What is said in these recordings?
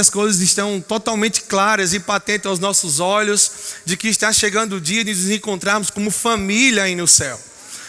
As coisas estão totalmente claras e patentes aos nossos olhos de que está chegando o dia de nos encontrarmos como família aí no céu.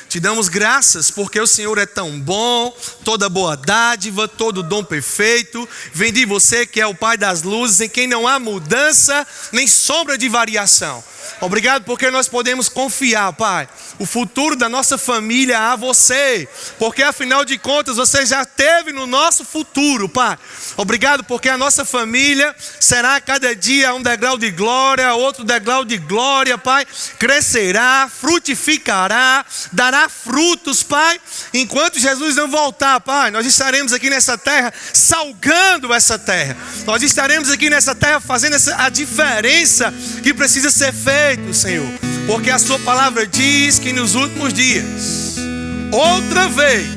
Te damos graças porque o Senhor é tão bom, toda boa dádiva, todo dom perfeito vem de você, que é o Pai das luzes, em quem não há mudança nem sombra de variação. Obrigado porque nós podemos confiar, Pai, o futuro da nossa família a você, porque afinal de contas você já esteve no nosso futuro, Pai. Obrigado porque a nossa família será a cada dia um degrau de glória, outro degrau de glória, Pai. Crescerá, frutificará, dará frutos, Pai. Enquanto Jesus não voltar, Pai, nós estaremos aqui nessa terra salgando essa terra. Nós estaremos aqui nessa terra fazendo a diferença que precisa ser feita, Senhor, porque a sua palavra diz que nos últimos dias, outra vez,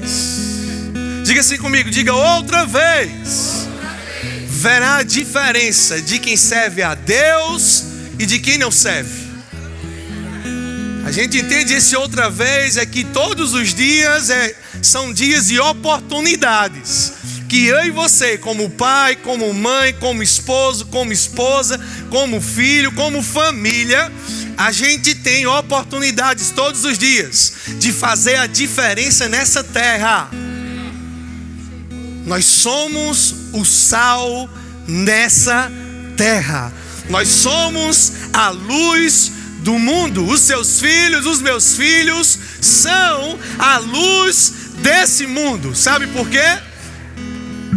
diga assim comigo, diga outra vez, verá a diferença de quem serve a Deus e de quem não serve. A gente entende esse outra vez é que todos os dias são dias de oportunidades, que eu e você, como pai, como mãe, como esposo, como esposa, como filho, como família, a gente tem oportunidades todos os dias de fazer a diferença nessa terra. Nós somos o sal nessa terra. Nós somos a luz do mundo. Os seus filhos, os meus filhos são a luz desse mundo. Sabe por quê?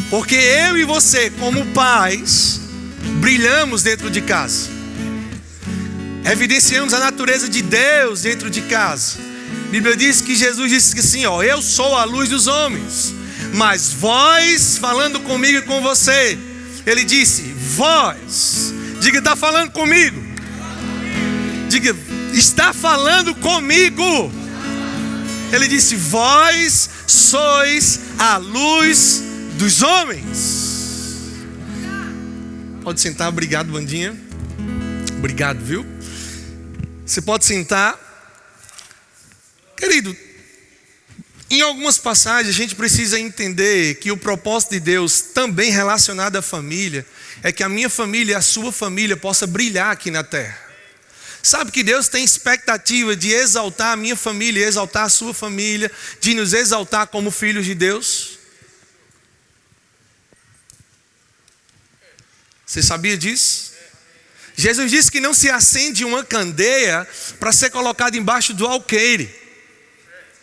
Porque eu e você, como pais, brilhamos dentro de casa. Evidenciamos a natureza de Deus dentro de casa. A Bíblia diz que Jesus disse que assim, eu sou a luz dos homens. Mas vós, falando comigo e com você, ele disse, vós, diga, está falando comigo. Diga, está falando comigo. Ele disse, vós sois a luz dos homens. Pode sentar, obrigado, bandinha. Obrigado, viu? Você pode sentar. Querido, em algumas passagens a gente precisa entender que o propósito de Deus, também relacionado à família, é que a minha família e a sua família possa brilhar aqui na terra. Sabe que Deus tem expectativa de exaltar a minha família, exaltar a sua família, de nos exaltar como filhos de Deus? Você sabia disso? Jesus disse que não se acende uma candeia para ser colocada embaixo do alqueire.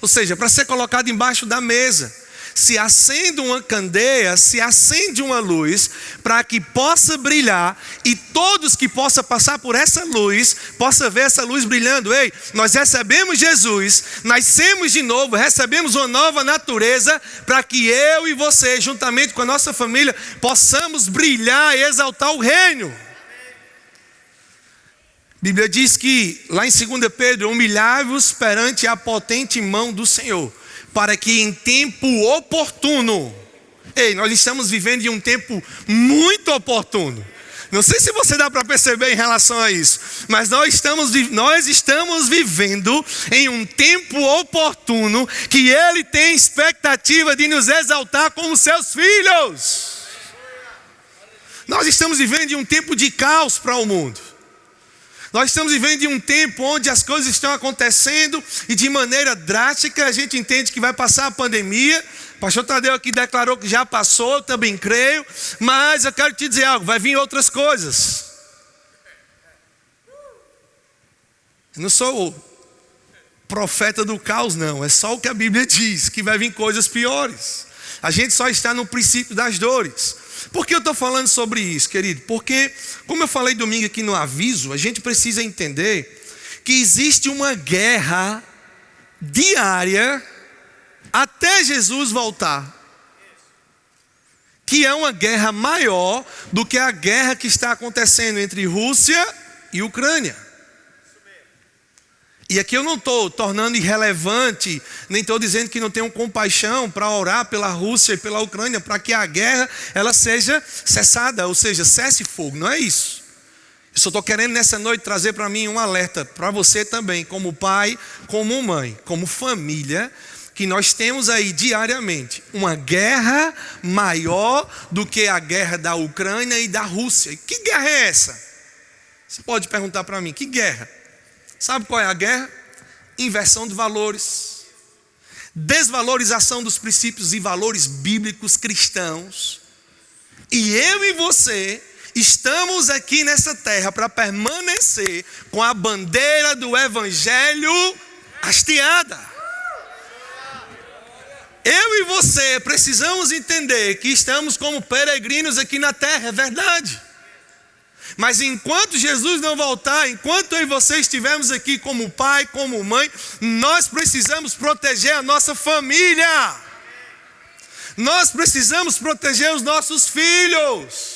Ou seja, para ser colocada embaixo da mesa. Se acende uma candeia, se acende uma luz para que possa brilhar e todos que possam passar por essa luz, possam ver essa luz brilhando. Ei, nós recebemos Jesus, nascemos de novo, recebemos uma nova natureza para que eu e você, juntamente com a nossa família, possamos brilhar e exaltar o reino. A Bíblia diz que, lá em 2 Pedro, humilhai-vos perante a potente mão do Senhor, para que em tempo oportuno, nós estamos vivendo em um tempo muito oportuno. Não sei se você dá para perceber em relação a isso, mas nós estamos vivendo em um tempo oportuno, que Ele tem expectativa de nos exaltar como seus filhos. Nós estamos vivendo em um tempo de caos para o mundo. Nós estamos vivendo em um tempo onde as coisas estão acontecendo e de maneira drástica. A gente entende que vai passar a pandemia. O pastor Tadeu aqui declarou que já passou, eu também creio. Mas eu quero te dizer algo, vai vir outras coisas. Eu não sou o profeta do caos, não. É só o que a Bíblia diz, que vai vir coisas piores. A gente só está no princípio das dores. Por que eu estou falando sobre isso, querido? Porque, como eu falei domingo aqui no aviso, a gente precisa entender que existe uma guerra diária até Jesus voltar, que é uma guerra maior do que a guerra que está acontecendo entre Rússia e Ucrânia. E aqui eu não estou tornando irrelevante, nem estou dizendo que não tenham compaixão para orar pela Rússia e pela Ucrânia, para que a guerra ela seja cessada, ou seja, cesse fogo, não é isso. Eu só estou querendo nessa noite trazer para mim um alerta, para você também, como pai, como mãe, como família, que nós temos aí diariamente uma guerra maior do que a guerra da Ucrânia e da Rússia. Que guerra é essa? Você pode perguntar para mim, que guerra? Sabe qual é a guerra? Inversão de valores, desvalorização dos princípios e valores bíblicos cristãos. E eu e você estamos aqui nessa terra para permanecer com a bandeira do evangelho hasteada. Eu e você precisamos entender que estamos como peregrinos aqui na terra, é verdade. Mas enquanto Jesus não voltar, enquanto eu e você estivermos aqui como pai, como mãe, nós precisamos proteger a nossa família. Nós precisamos proteger os nossos filhos.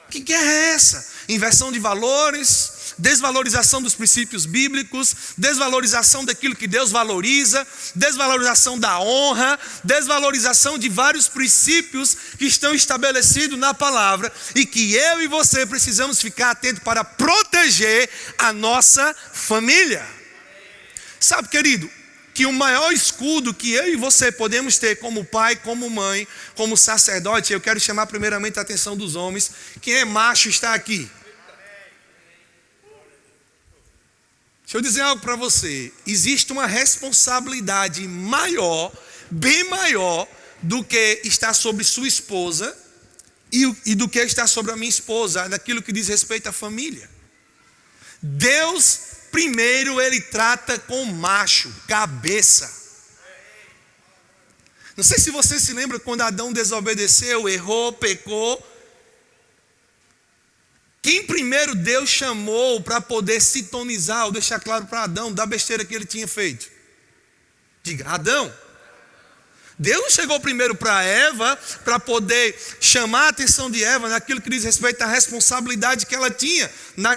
Que guerra é essa? Inversão de valores, desvalorização dos princípios bíblicos, desvalorização daquilo que Deus valoriza, desvalorização da honra, desvalorização de vários princípios que estão estabelecidos na palavra e que eu e você precisamos ficar atentos para proteger a nossa família. Sabe, querido, que o maior escudo que eu e você podemos ter como pai, como mãe, como sacerdote, eu quero chamar primeiramente a atenção dos homens. Quem é macho está aqui. Deixa eu dizer algo para você. Existe uma responsabilidade maior, bem maior, do que está sobre sua esposa e do que está sobre a minha esposa, daquilo que diz respeito à família. Deus, primeiro, Ele trata com macho, cabeça. Não sei se você se lembra quando Adão desobedeceu, errou, pecou. Quem primeiro Deus chamou para poder sintonizar ou deixar claro para Adão da besteira que ele tinha feito? Diga, Adão. Deus não chegou primeiro para Eva para poder chamar a atenção de Eva naquilo que diz respeito à responsabilidade que ela tinha,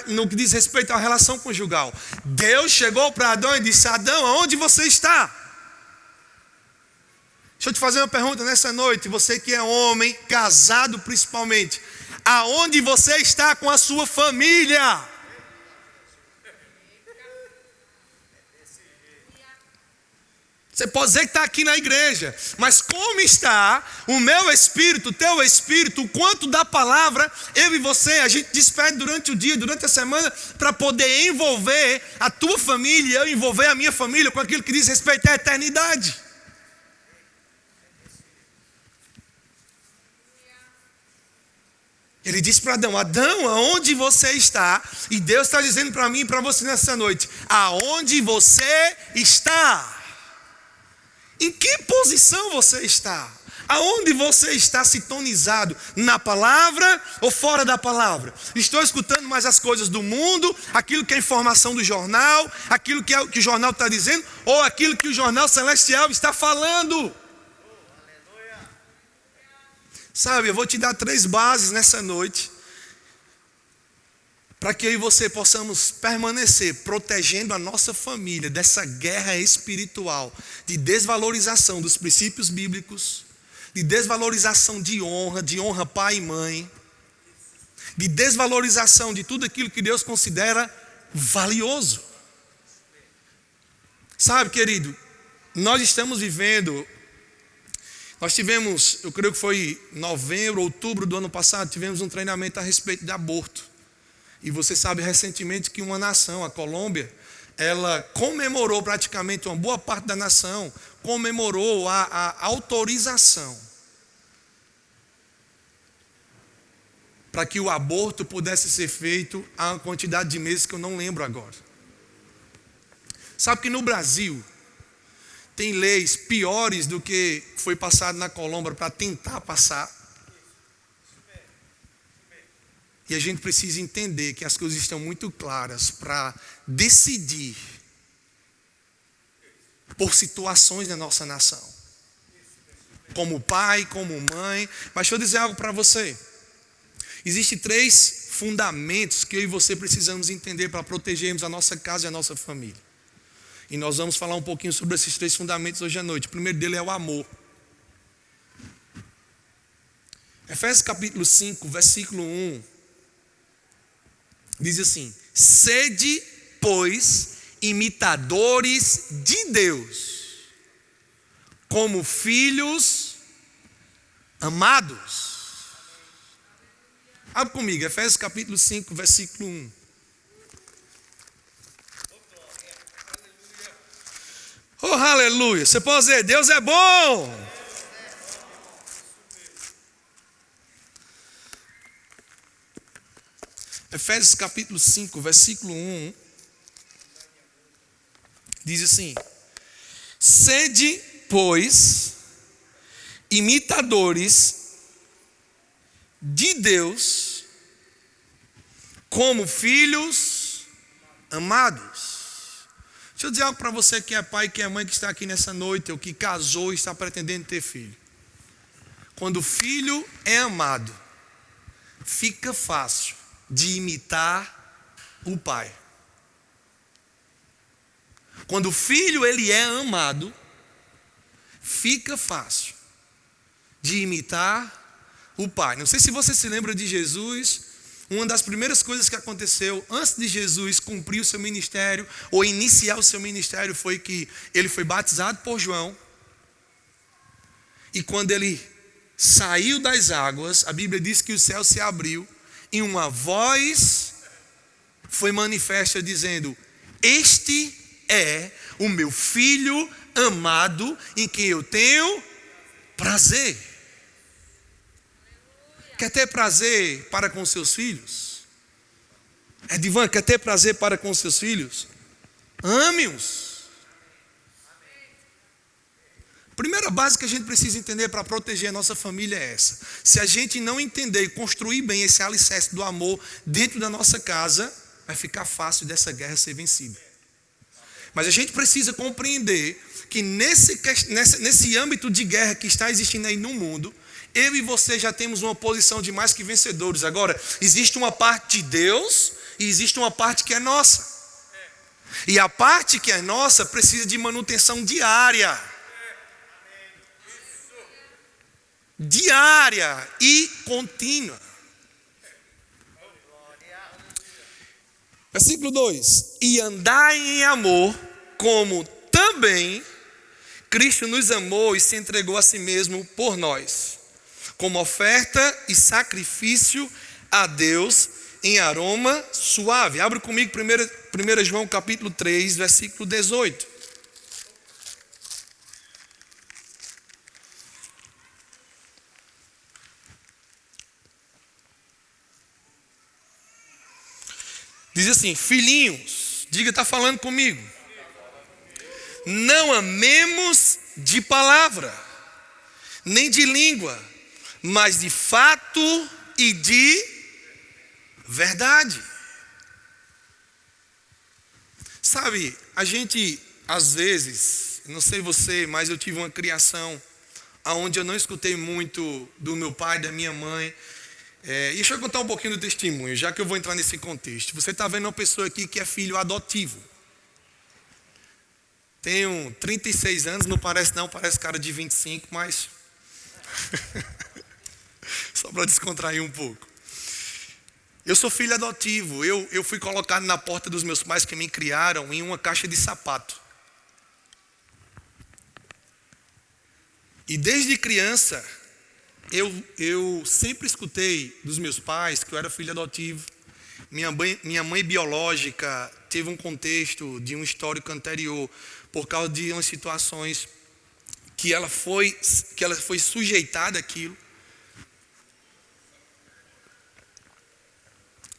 no que diz respeito à relação conjugal. Deus chegou para Adão e disse, Adão, aonde você está? Deixa eu te fazer uma pergunta nessa noite, você que é homem, casado principalmente. Aonde você está com a sua família? Você pode dizer que está aqui na igreja, mas como está o meu espírito, o teu espírito, o quanto da palavra, eu e você, a gente despede durante o dia, durante a semana, para poder envolver a tua família, eu envolver a minha família com aquilo que diz respeito à eternidade. Ele disse para Adão, Adão, aonde você está? E Deus está dizendo para mim e para você nessa noite, aonde você está? Em que posição você está? Aonde você está sintonizado? Na palavra ou fora da palavra? Estou escutando mais as coisas do mundo, aquilo que é informação do jornal, aquilo que o jornal está dizendo, ou aquilo que o jornal celestial está falando? Sabe, eu vou te dar 3 bases nessa noite, para que eu e você possamos permanecer protegendo a nossa família dessa guerra espiritual, de desvalorização dos princípios bíblicos, de desvalorização de honra pai e mãe, de desvalorização de tudo aquilo que Deus considera valioso. Sabe, querido, nós estamos vivendo... Nós tivemos, eu creio que foi novembro, outubro do ano passado, tivemos um treinamento a respeito de aborto. E você sabe recentemente que uma nação, a Colômbia, ela comemorou praticamente, uma boa parte da nação, comemorou a autorização para que o aborto pudesse ser feito a uma quantidade de meses que eu não lembro agora. Sabe que no Brasil... tem leis piores do que foi passado na Colômbia para tentar passar. E a gente precisa entender que as coisas estão muito claras para decidir por situações da nossa nação. Como pai, como mãe. Mas deixa eu dizer algo para você. Existem 3 fundamentos que eu e você precisamos entender para protegermos a nossa casa e a nossa família. E nós vamos falar um pouquinho sobre esses 3 fundamentos hoje à noite. O primeiro dele é o amor. Efésios capítulo 5, versículo 1. Diz assim, sede, pois, imitadores de Deus, como filhos amados. Abre comigo, Efésios capítulo 5, versículo 1. Oh, aleluia. Você pode dizer, Deus é bom. Efésios capítulo 5, versículo 1. Diz assim: sede, pois, imitadores de Deus, como filhos amados. Deixa eu dizer algo para você que é pai, que é mãe, que está aqui nessa noite, ou que casou e está pretendendo ter filho. Quando o filho é amado, fica fácil de imitar o pai. Quando o filho ele é amado, fica fácil de imitar o pai. Não sei se você se lembra de Jesus. Uma das primeiras coisas que aconteceu antes de Jesus cumprir o seu ministério ou iniciar o seu ministério foi que ele foi batizado por João. E quando ele saiu das águas, a Bíblia diz que o céu se abriu e uma voz foi manifesta dizendo: este é o meu filho amado em quem eu tenho prazer. Quer ter prazer para com seus filhos? Edivan, quer ter prazer para com seus filhos? Ame-os. Primeira base que a gente precisa entender para proteger a nossa família é essa. Se a gente não entender e construir bem esse alicerce do amor dentro da nossa casa, vai ficar fácil dessa guerra ser vencida. Mas a gente precisa compreender que nesse âmbito de guerra que está existindo aí no mundo, eu e você já temos uma posição de mais que vencedores. Agora, existe uma parte de Deus e existe uma parte que é nossa. E a parte que é nossa precisa de manutenção diária. Diária e contínua. Versículo 2: e andai em amor, como também Cristo nos amou e se entregou a si mesmo por nós, como oferta e sacrifício a Deus em aroma suave. Abre comigo 1 João capítulo 3, versículo 18. Diz assim: filhinhos, diga, está falando comigo. Não amemos de palavra, nem de língua, mas de fato e de verdade. Sabe, a gente às vezes, não sei você, mas eu tive uma criação onde eu não escutei muito do meu pai, da minha mãe. Deixa eu contar um pouquinho do testemunho, já que eu vou entrar nesse contexto. Você está vendo uma pessoa aqui que é filho adotivo. Tenho 36 anos, não, parece cara de 25, mas só para descontrair um pouco. Eu sou filho adotivo, eu fui colocado na porta dos meus pais que me criaram em uma caixa de sapato. E desde criança, eu sempre escutei dos meus pais que eu era filho adotivo. Minha mãe biológica teve um contexto de um histórico anterior por causa de umas situações que ela foi sujeitada àquilo.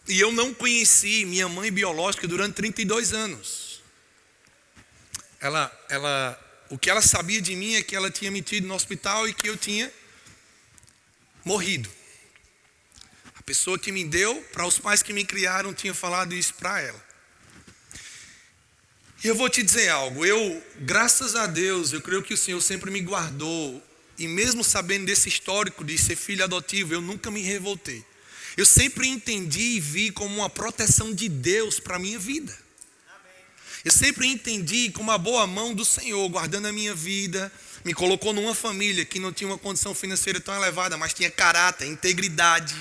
E eu não conheci minha mãe biológica durante 32 anos. O que ela sabia de mim é que ela tinha me tido no hospital e que eu tinha morrido. A pessoa que me deu, para os pais que me criaram, tinha falado isso para ela. E eu vou te dizer algo, graças a Deus, eu creio que o Senhor sempre me guardou. E mesmo sabendo desse histórico de ser filho adotivo, eu nunca me revoltei. Eu sempre entendi e vi como uma proteção de Deus para a minha vida. Eu sempre entendi como a boa mão do Senhor, guardando a minha vida, me colocou numa família que não tinha uma condição financeira tão elevada, mas tinha caráter, integridade,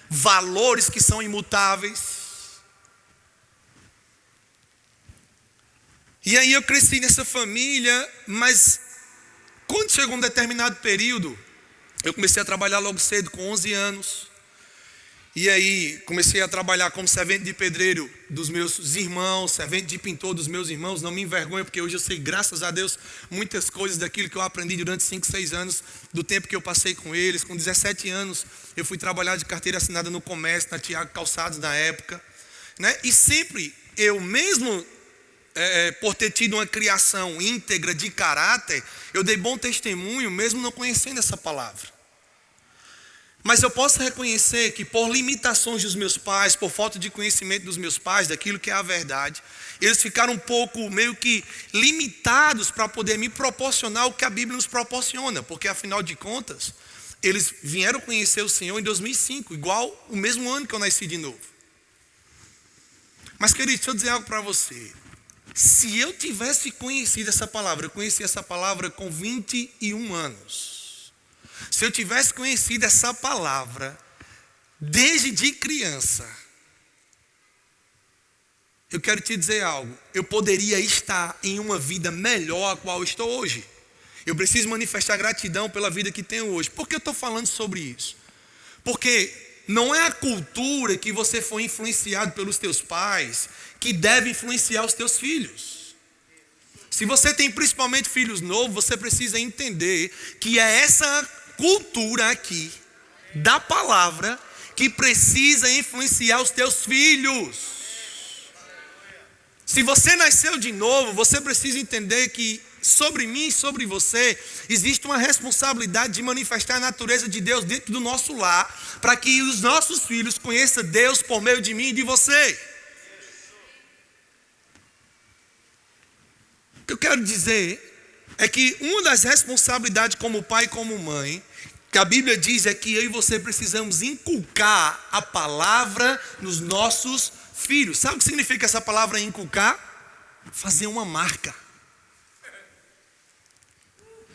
valores que são imutáveis. E aí eu cresci nessa família, mas quando chegou um determinado período, eu comecei a trabalhar logo cedo, com 11 anos. E aí comecei a trabalhar como servente de pedreiro dos meus irmãos, servente de pintor dos meus irmãos. Não me envergonho, porque hoje eu sei, graças a Deus, muitas coisas daquilo que eu aprendi durante 5, 6 anos, do tempo que eu passei com eles. Com 17 anos, eu fui trabalhar de carteira assinada no comércio, na Tiago Calçados na época, né? E sempre eu mesmo, por ter tido uma criação íntegra de caráter, eu dei bom testemunho, mesmo não conhecendo essa palavra. Mas eu posso reconhecer que por limitações dos meus pais, por falta de conhecimento dos meus pais, daquilo que é a verdade, eles ficaram um pouco meio que limitados para poder me proporcionar o que a Bíblia nos proporciona. Porque afinal de contas, eles vieram conhecer o Senhor em 2005, igual o mesmo ano que eu nasci de novo. Mas querido, deixa eu dizer algo para você. Se eu tivesse conhecido essa palavra, eu conheci essa palavra com 21 anos. Se eu tivesse conhecido essa palavra desde de criança, eu quero te dizer algo. Eu poderia estar em uma vida melhor a qual estou hoje. Eu preciso manifestar gratidão pela vida que tenho hoje. Por que eu estou falando sobre isso? Porque não é a cultura que você foi influenciado pelos teus pais que deve influenciar os teus filhos. Se você tem principalmente filhos novos, você precisa entender que é essa cultura aqui, da palavra, que precisa influenciar os teus filhos. Se você nasceu de novo, você precisa entender que sobre mim e sobre você existe uma responsabilidade de manifestar a natureza de Deus dentro do nosso lar, para que os nossos filhos conheçam Deus por meio de mim e de você. O que eu quero dizer é que uma das responsabilidades como pai e como mãe, que a Bíblia diz, é que eu e você precisamos inculcar a palavra nos nossos filhos. Sabe o que significa essa palavra inculcar? Fazer uma marca.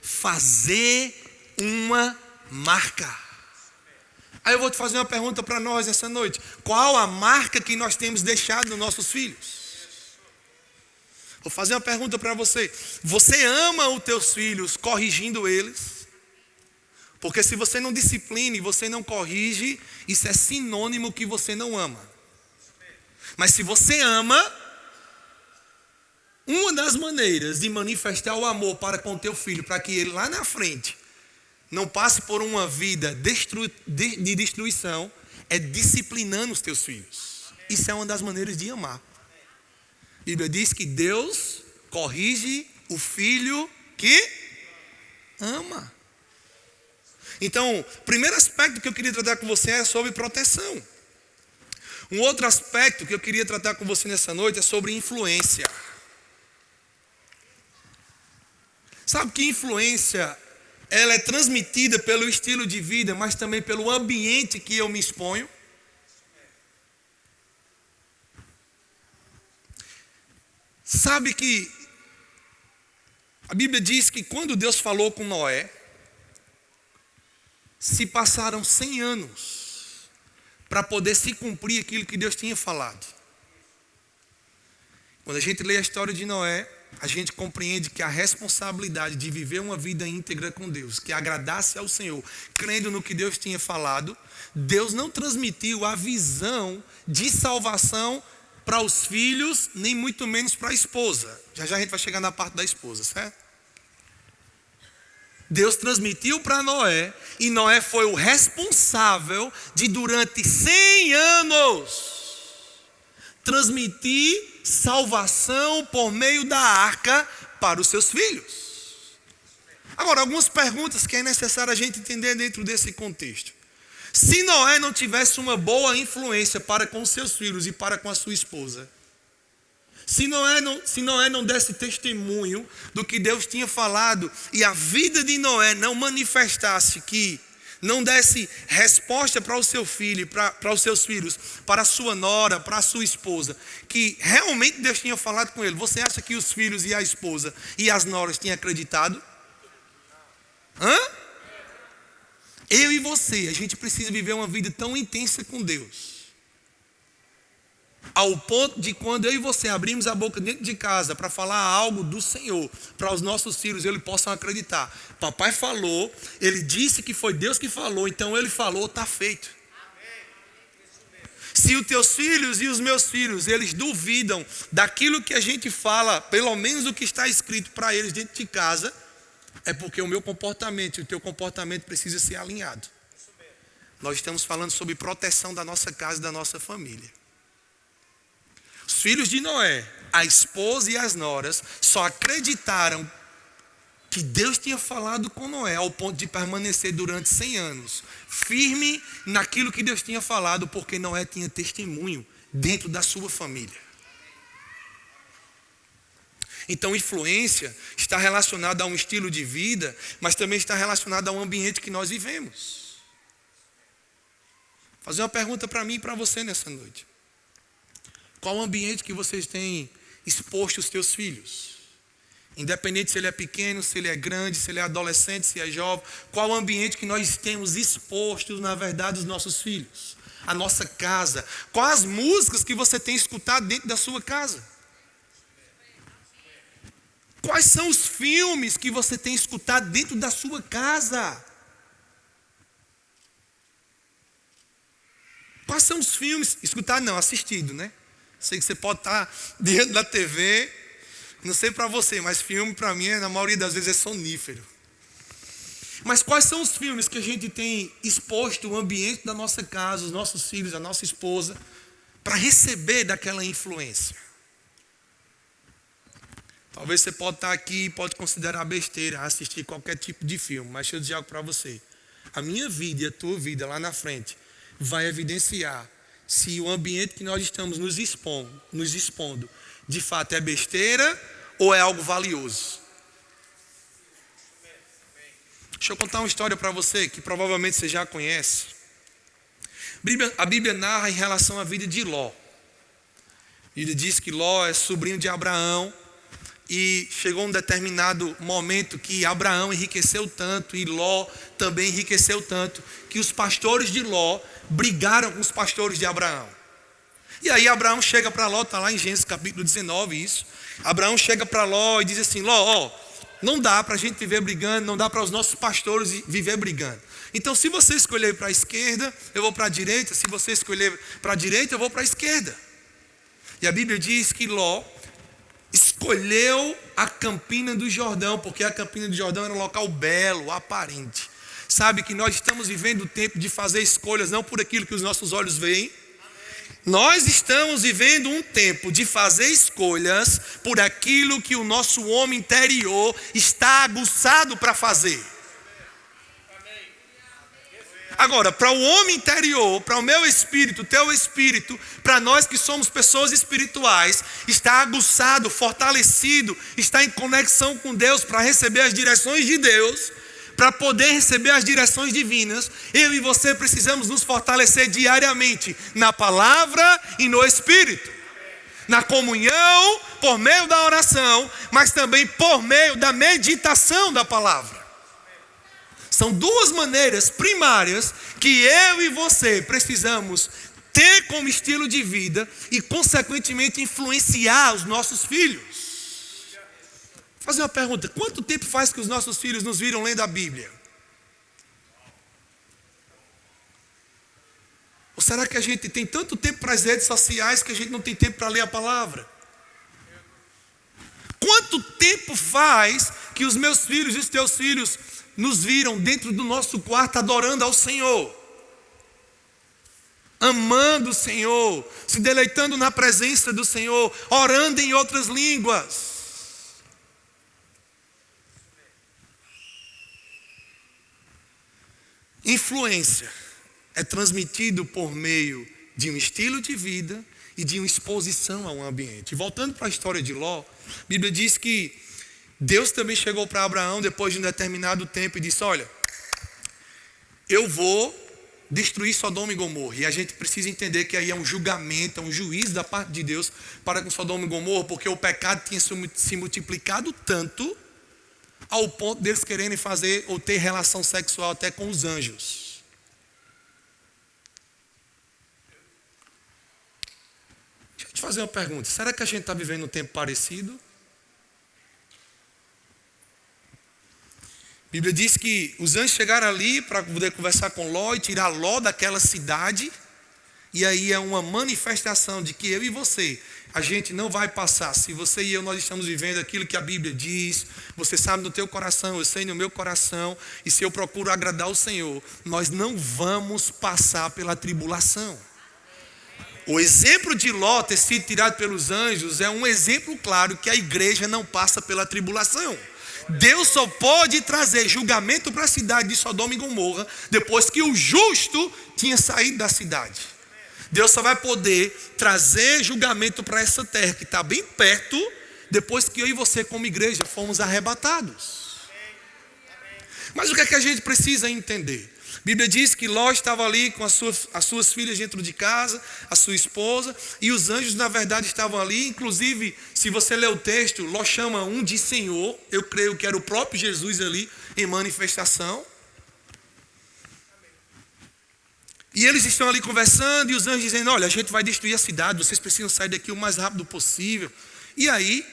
Fazer uma marca. Aí eu vou te fazer uma pergunta para nós essa noite. Qual a marca que nós temos deixado nos nossos filhos? Vou fazer uma pergunta para você. Você ama os teus filhos corrigindo eles? Porque se você não disciplina e você não corrige, isso é sinônimo que você não ama. Mas se você ama, uma das maneiras de manifestar o amor para com o teu filho, para que ele lá na frente não passe por uma vida de destruição, é disciplinando os teus filhos. Isso é uma das maneiras de amar. A Bíblia diz que Deus corrige o filho que ama. Então, o primeiro aspecto que eu queria tratar com você é sobre proteção. Um outro aspecto que eu queria tratar com você nessa noite é sobre influência. Sabe que influência, ela é transmitida pelo estilo de vida, mas também pelo ambiente que eu me exponho. Sabe que a Bíblia diz que quando Deus falou com Noé, se passaram 100 anos para poder se cumprir aquilo que Deus tinha falado. Quando a gente lê a história de Noé, a gente compreende que a responsabilidade de viver uma vida íntegra com Deus, que agradasse ao Senhor, crendo no que Deus tinha falado, Deus não transmitiu a visão de salvação para os filhos, nem muito menos para a esposa. Já já a gente vai chegar na parte da esposa, certo? Deus transmitiu para Noé, e Noé foi o responsável de durante 100 anos transmitir salvação por meio da arca para os seus filhos. Agora, algumas perguntas que é necessário a gente entender dentro desse contexto. Se Noé não tivesse uma boa influência para com seus filhos e para com a sua esposa, se Noé não desse testemunho do que Deus tinha falado, e a vida de Noé não manifestasse, que não desse resposta para o seu filho, para os seus filhos, para a sua nora, para a sua esposa, que realmente Deus tinha falado com ele, você acha que os filhos e a esposa e as noras tinham acreditado? Eu e você, a gente precisa viver uma vida tão intensa com Deus, Ao ponto de quando eu e você abrimos a boca dentro de casa para falar algo do Senhor, para os nossos filhos, eles possam acreditar. Papai falou, ele disse que foi Deus que falou, então ele falou, está feito. Se os teus filhos e os meus filhos, eles duvidam daquilo que a gente fala, pelo menos do que está escrito para eles dentro de casa, é porque o meu comportamento e o teu comportamento precisa ser alinhado. Nós estamos falando sobre proteção da nossa casa e da nossa família. Os filhos de Noé, a esposa e as noras, só acreditaram que Deus tinha falado com Noé ao ponto de permanecer durante 100 anos, firme naquilo que Deus tinha falado, porque Noé tinha testemunho dentro da sua família. Então, influência está relacionada a um estilo de vida, mas também está relacionada a um ambiente que nós vivemos. Vou fazer uma pergunta para mim e para você nessa noite. Qual o ambiente que vocês têm exposto os teus filhos? Independente se ele é pequeno, se ele é grande, se ele é adolescente, se é jovem. Qual o ambiente que nós temos expostos, na verdade, os nossos filhos? A nossa casa. Quais as músicas que você tem escutado dentro da sua casa? Quais são os filmes que você tem escutado dentro da sua casa? Quais são os filmes? Escutado não, assistido, né? Sei que você pode estar diante da TV, não sei para você, mas filme para mim, na maioria das vezes, é sonífero. Mas quais são os filmes que a gente tem exposto o ambiente da nossa casa, os nossos filhos, a nossa esposa, para receber daquela influência? Talvez você pode estar aqui e pode considerar besteira assistir qualquer tipo de filme, mas deixa eu dizer algo para você. A minha vida e a tua vida lá na frente vai evidenciar se o ambiente que nós estamos nos expondo, de fato é besteira ou é algo valioso. Deixa eu contar uma história para você que provavelmente você já conhece. A Bíblia narra em relação à vida de Ló. A Bíblia diz que Ló é sobrinho de Abraão e chegou um determinado momento que Abraão enriqueceu tanto e Ló também enriqueceu tanto que os pastores de Ló brigaram com os pastores de Abraão. E aí Abraão chega para Ló, está lá em Gênesis capítulo 19 isso. Abraão chega para Ló e diz assim: Ló, não dá para a gente viver brigando, não dá para os nossos pastores viver brigando. Então se você escolher para a esquerda, eu vou para a direita. Se você escolher para a direita, eu vou para a esquerda. E a Bíblia diz que Ló escolheu a Campina do Jordão, porque a Campina do Jordão era um local belo, aparente. Sabe que nós estamos vivendo o tempo de fazer escolhas, não por aquilo que os nossos olhos veem. Nós estamos vivendo um tempo de fazer escolhas por aquilo que o nosso homem interior está aguçado para fazer. Agora, para o homem interior, para o meu espírito, teu espírito, para nós que somos pessoas espirituais, está aguçado, fortalecido, está em conexão com Deus para receber as direções de Deus, para poder receber as direções divinas. Eu e você precisamos nos fortalecer diariamente na palavra e no espírito, na comunhão, por meio da oração, mas também por meio da meditação da palavra. São duas maneiras primárias que eu e você precisamos ter como estilo de vida e, consequentemente, influenciar os nossos filhos. Vou fazer uma pergunta: quanto tempo faz que os nossos filhos nos viram lendo a Bíblia? Ou será que a gente tem tanto tempo para as redes sociais que a gente não tem tempo para ler a palavra? Quanto tempo faz que os meus filhos e os teus filhos nos viram dentro do nosso quarto adorando ao Senhor, amando o Senhor, se deleitando na presença do Senhor, orando em outras línguas? Influência é transmitido por meio de um estilo de vida e de uma exposição a um ambiente. Voltando para a história de Ló, a Bíblia diz que Deus também chegou para Abraão depois de um determinado tempo e disse: olha, eu vou destruir Sodoma e Gomorra. E a gente precisa entender que aí é um julgamento, é um juízo da parte de Deus para com Sodoma e Gomorra, porque o pecado tinha se multiplicado tanto ao ponto deles quererem fazer ou ter relação sexual até com os anjos. fazer uma pergunta. Será que a gente está vivendo um tempo parecido? A Bíblia diz que os anjos chegaram ali para poder conversar com Ló e tirar Ló daquela cidade. E aí é uma manifestação de que eu e você, a gente não vai passar. Se você e eu, nós estamos vivendo aquilo que a Bíblia diz, você sabe no teu coração, eu sei no meu coração, e se eu procuro agradar o Senhor, nós não vamos passar pela tribulação. O exemplo de Ló ter sido tirado pelos anjos é um exemplo claro que a igreja não passa pela tribulação. Deus só pode trazer julgamento para a cidade de Sodoma e Gomorra depois que o justo tinha saído da cidade. Deus só vai poder trazer julgamento para essa terra que está bem perto, depois que eu e você como igreja fomos arrebatados. Mas o que é que a gente precisa entender? A Bíblia diz que Ló estava ali com as suas filhas dentro de casa, a sua esposa, e os anjos na verdade estavam ali. Inclusive, se você ler o texto, Ló chama um de Senhor. Eu creio que era o próprio Jesus ali em manifestação. E eles estão ali conversando e os anjos dizendo, olha, a gente vai destruir a cidade, vocês precisam sair daqui o mais rápido possível. E aí,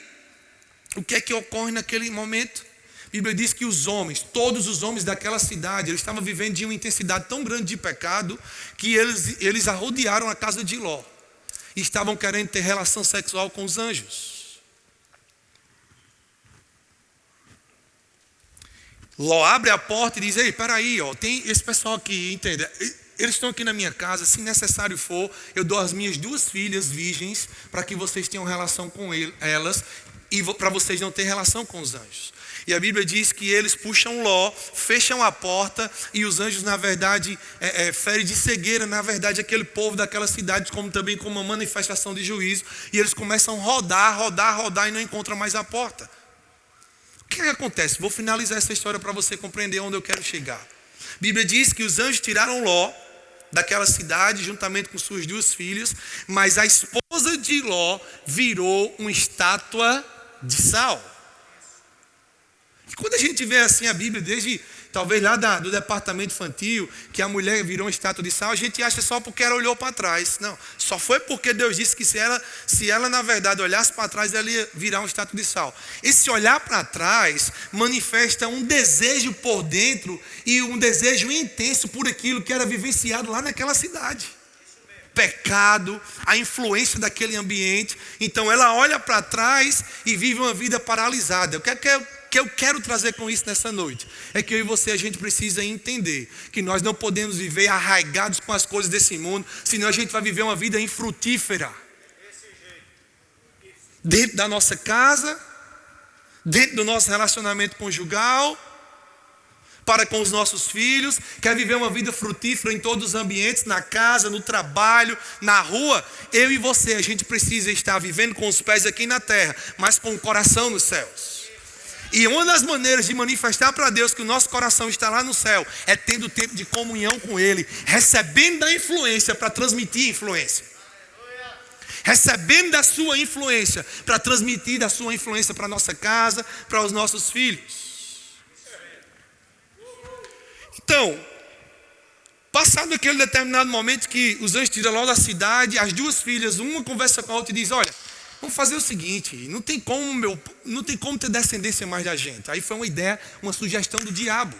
o que é que ocorre naquele momento? A Bíblia diz que os homens, todos os homens daquela cidade, eles estavam vivendo de uma intensidade tão grande de pecado que eles arrodearam a casa de Ló. E estavam querendo ter relação sexual com os anjos. Ló abre a porta e diz, ei, peraí, tem esse pessoal aqui, entende? Eles estão aqui na minha casa, se necessário for, eu dou as minhas 2 filhas virgens para que vocês tenham relação com elas e para vocês não terem relação com os anjos. E a Bíblia diz que eles puxam Ló, fecham a porta e os anjos na verdade ferem de cegueira, na verdade aquele povo daquela cidade como também como uma manifestação de juízo. E eles começam a rodar e não encontram mais a porta. O que acontece? Vou finalizar essa história para você compreender onde eu quero chegar. A Bíblia diz que os anjos tiraram Ló daquela cidade, juntamente com suas 2 filhas, mas a esposa de Ló virou uma estátua de sal. E quando a gente vê assim a Bíblia, desde talvez lá do departamento infantil, que a mulher virou uma estátua de sal, a gente acha só porque ela olhou para trás. Não, só foi porque Deus disse que se ela na verdade olhasse para trás, ela ia virar uma estátua de sal. Esse olhar para trás manifesta um desejo por dentro e um desejo intenso por aquilo que era vivenciado lá naquela cidade. Pecado, a influência daquele ambiente. Então ela olha para trás e vive uma vida paralisada. O que eu quero trazer com isso nessa noite é que eu e você, a gente precisa entender que nós não podemos viver arraigados com as coisas desse mundo, senão a gente vai viver uma vida infrutífera. Dentro da nossa casa, dentro do nosso relacionamento conjugal, para com os nossos filhos, quer viver uma vida frutífera em todos os ambientes, na casa, no trabalho, na rua. Eu e você, a gente precisa estar vivendo com os pés aqui na terra, mas com o coração nos céus. E uma das maneiras de manifestar para Deus que o nosso coração está lá no céu é tendo tempo de comunhão com Ele, recebendo da influência para transmitir influência. Recebendo da sua influência para transmitir da sua influência para a nossa casa, para os nossos filhos. Então, passado aquele determinado momento que os anjos tiram Ló da cidade, as 2 filhas, uma conversa com a outra e diz, olha, vamos fazer o seguinte, não tem como ter descendência mais da gente. Aí foi uma ideia, uma sugestão do diabo.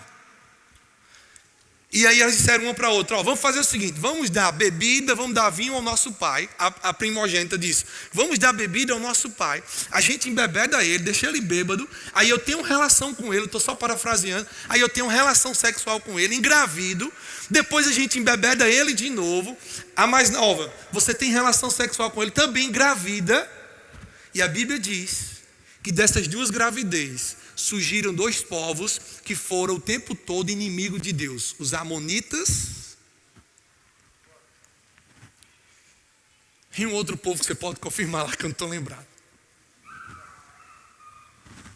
E aí elas disseram uma para a outra, vamos fazer o seguinte, vamos dar bebida, vamos dar vinho ao nosso pai. A primogênita disse, vamos dar bebida ao nosso pai, a gente embebeda ele, deixa ele bêbado, aí eu tenho relação com ele, estou só parafraseando, aí eu tenho relação sexual com ele, engravido, depois a gente embebeda ele de novo, a mais nova, você tem relação sexual com ele, também engravida, e a Bíblia diz que dessas 2 gravidez, surgiram 2 povos que foram o tempo todo inimigo de Deus. Os amonitas e um outro povo que você pode confirmar lá que eu não estou lembrado.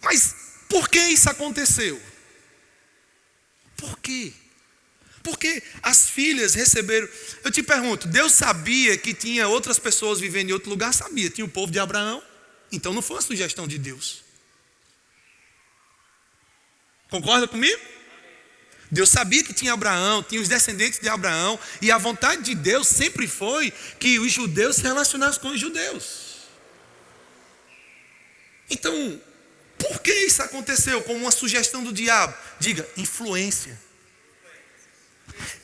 Mas por que isso aconteceu? Por quê? Porque as filhas receberam... Eu te pergunto, Deus sabia que tinha outras pessoas vivendo em outro lugar? Sabia, tinha o povo de Abraão. Então não foi uma sugestão de Deus. Concorda comigo? Deus sabia que tinha Abraão, tinha os descendentes de Abraão, e a vontade de Deus sempre foi que os judeus se relacionassem com os judeus. Então, por que isso aconteceu? Como uma sugestão do diabo? Diga, influência.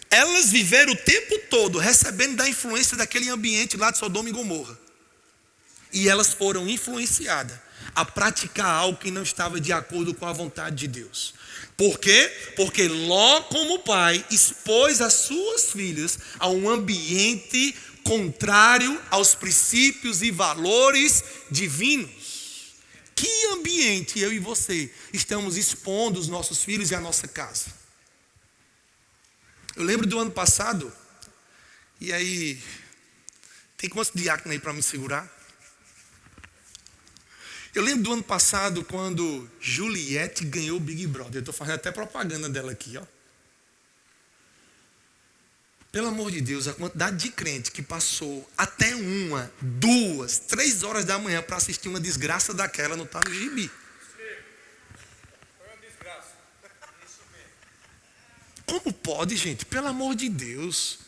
Elas viveram o tempo todo recebendo da influência daquele ambiente lá de Sodoma e Gomorra. E elas foram influenciadas a praticar algo que não estava de acordo com a vontade de Deus. Por quê? Porque Ló, como pai, expôs as suas filhas a um ambiente contrário aos princípios e valores divinos. Que ambiente eu e você estamos expondo os nossos filhos e a nossa casa? Eu lembro do ano passado, e aí, tem quantos diáconos aí para me segurar? Eu lembro do ano passado, quando Juliette ganhou o Big Brother. Eu estou fazendo até propaganda dela aqui, ó. Pelo amor de Deus, a quantidade de crente que passou até 1, 2, 3 horas da manhã para assistir uma desgraça daquela não está no gibi. Foi uma desgraça. Isso mesmo. Como pode, gente? Pelo amor de Deus.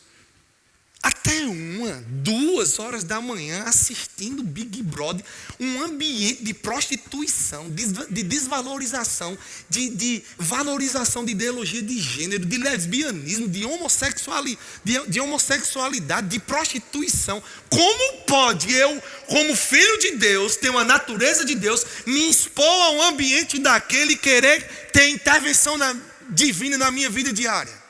Até 1, 2 horas da manhã assistindo Big Brother, um ambiente de prostituição, de desvalorização, de valorização de ideologia de gênero, de lesbianismo, de homossexualidade, de prostituição. Como pode eu, como filho de Deus, ter uma natureza de Deus, me expor a um ambiente daquele e querer ter intervenção divina na minha vida diária?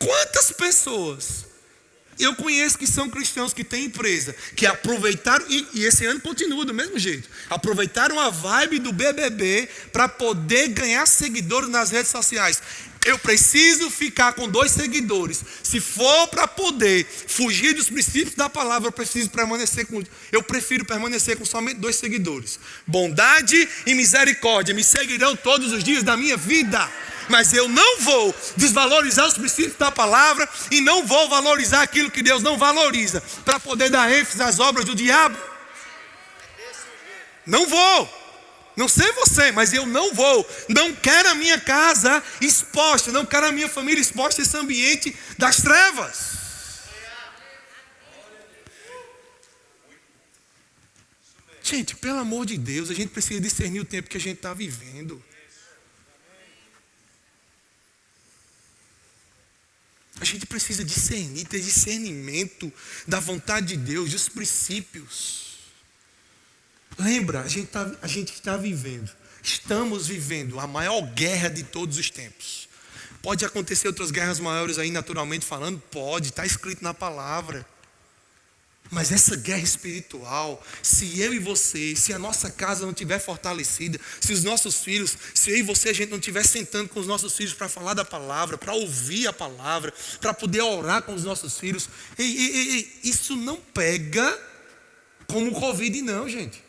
Quantas pessoas eu conheço que são cristãos, que têm empresa, que aproveitaram, e esse ano continua do mesmo jeito, aproveitaram a vibe do BBB para poder ganhar seguidores nas redes sociais. Eu preciso ficar com 2 seguidores. Se for para poder fugir dos princípios da palavra, eu prefiro permanecer com somente 2 seguidores. Bondade e misericórdia me seguirão todos os dias da minha vida. Mas eu não vou desvalorizar os princípios da palavra e não vou valorizar aquilo que Deus não valoriza para poder dar ênfase às obras do diabo. Não vou. Não sei você, mas eu não vou. Não quero a minha casa exposta, não quero a minha família exposta a esse ambiente das trevas. Gente, pelo amor de Deus, a gente precisa discernir o tempo que a gente está vivendo. A gente precisa discernir, ter discernimento da vontade de Deus, dos princípios. Lembra, a gente está vivendo, estamos vivendo a maior guerra de todos os tempos. Pode acontecer outras guerras maiores aí, naturalmente falando? Pode, está escrito na palavra. Mas essa guerra espiritual, se eu e você, se a nossa casa não estiver fortalecida, se os nossos filhos, se eu e você, a gente não estiver sentando com os nossos filhos para falar da palavra, para ouvir a palavra, para poder orar com os nossos filhos, isso não pega como Covid não, gente.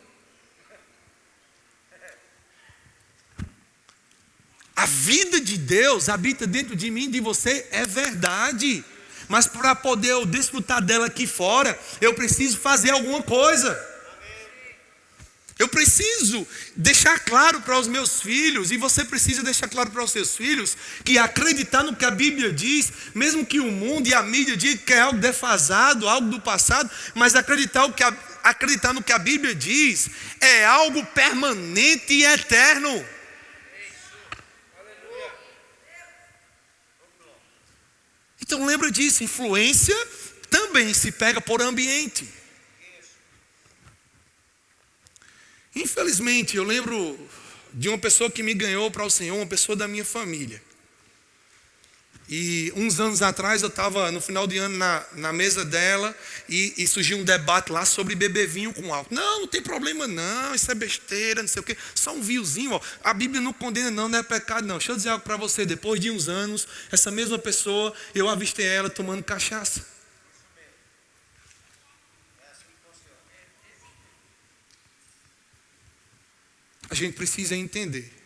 A vida de Deus habita dentro de mim e de você, é verdade. Mas para poder eu desfrutar dela aqui fora, eu preciso fazer alguma coisa. Eu preciso deixar claro para os meus filhos, e você precisa deixar claro para os seus filhos, que acreditar no que a Bíblia diz, mesmo que o mundo e a mídia digam que é algo defasado, algo do passado, mas acreditar no que a Bíblia diz é algo permanente e eterno. Então lembra disso, influência também se pega por ambiente. Infelizmente, eu lembro de uma pessoa que me ganhou para o Senhor, uma pessoa da minha família. E uns anos atrás eu estava no final de ano na mesa dela e surgiu um debate lá sobre beber vinho com álcool. Não tem problema não, isso é besteira, não sei o quê. Só um vinhozinho, ó. A Bíblia não condena não é pecado não. Deixa eu dizer algo para você, depois de uns anos, essa mesma pessoa, eu avistei ela tomando cachaça. A gente precisa entender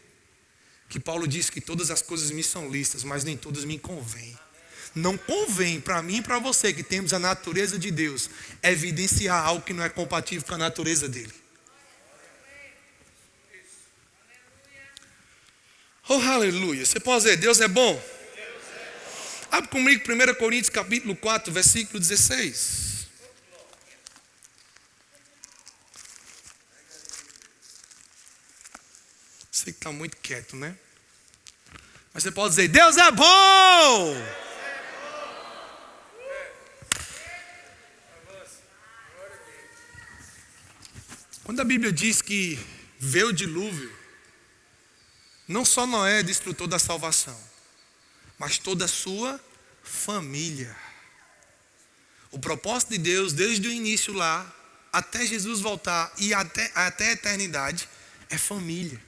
que Paulo diz que todas as coisas me são lícitas, mas nem todas me convêm. Não convém para mim e para você, que temos a natureza de Deus, evidenciar algo que não é compatível com a natureza dele. Oh, aleluia. Você pode dizer, Deus é bom? Abre comigo 1 Coríntios capítulo 4, versículo 16. Você que está muito quieto, né? Mas você pode dizer, Deus é bom! Quando a Bíblia diz que veio o dilúvio, não só Noé desfrutou da salvação, mas toda a sua família. O propósito de Deus, desde o início lá, até Jesus voltar e até a eternidade, é família.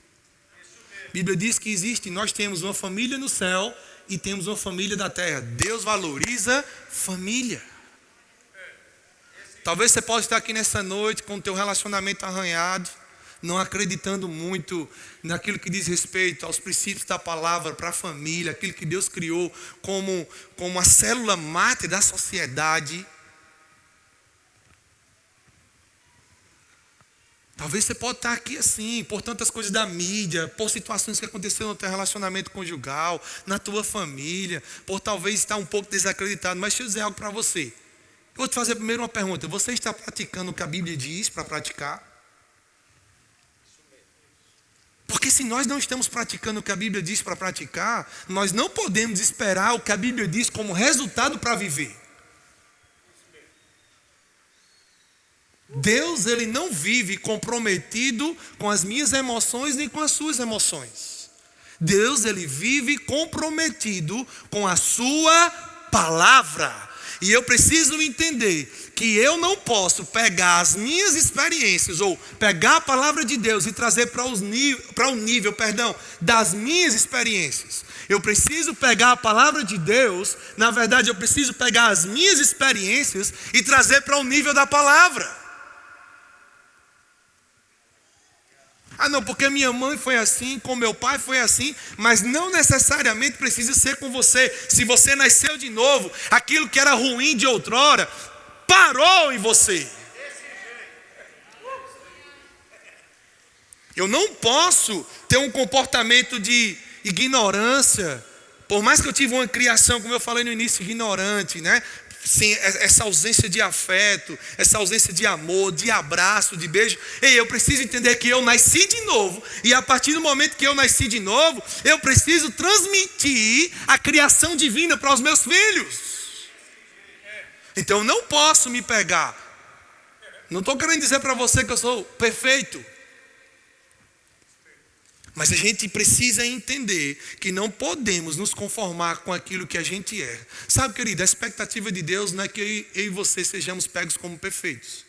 A Bíblia diz que nós temos uma família no céu e temos uma família da terra. Deus valoriza família. Talvez você possa estar aqui nessa noite com o teu relacionamento arranhado, não acreditando muito naquilo que diz respeito aos princípios da palavra para a família, aquilo que Deus criou como a célula máter da sociedade. Talvez você possa estar aqui assim, por tantas coisas da mídia, por situações que aconteceram no teu relacionamento conjugal, na tua família, por talvez estar um pouco desacreditado. Mas deixa eu dizer algo para você. Eu vou te fazer primeiro uma pergunta. Você está praticando o que a Bíblia diz para praticar? Porque se nós não estamos praticando o que a Bíblia diz para praticar, nós não podemos esperar o que a Bíblia diz como resultado para viver. Deus, Ele não vive comprometido com as minhas emoções nem com as suas emoções. Deus, Ele vive comprometido com a sua palavra. E eu preciso entender que eu não posso pegar as minhas experiências ou pegar a palavra de Deus e trazer para o nível das minhas experiências. Eu preciso pegar a palavra de Deus, na verdade eu preciso pegar as minhas experiências e trazer para o nível da palavra. Ah não, porque minha mãe foi assim, com meu pai foi assim, mas não necessariamente precisa ser com você. Se você nasceu de novo, aquilo que era ruim de outrora, parou em você. Eu não posso ter um comportamento de ignorância, por mais que eu tive uma criação, como eu falei no início, ignorante, né? Sim, essa ausência de afeto, essa ausência de amor, de abraço, de beijo. Ei, eu preciso entender que eu nasci de novo. E a partir do momento que eu nasci de novo, eu preciso transmitir a criação divina para os meus filhos. Então eu não posso me pegar. Não estou querendo dizer para você que eu sou perfeito. Mas a gente precisa entender que não podemos nos conformar com aquilo que a gente é. Sabe, querido, a expectativa de Deus não é que eu e você sejamos pegos como perfeitos.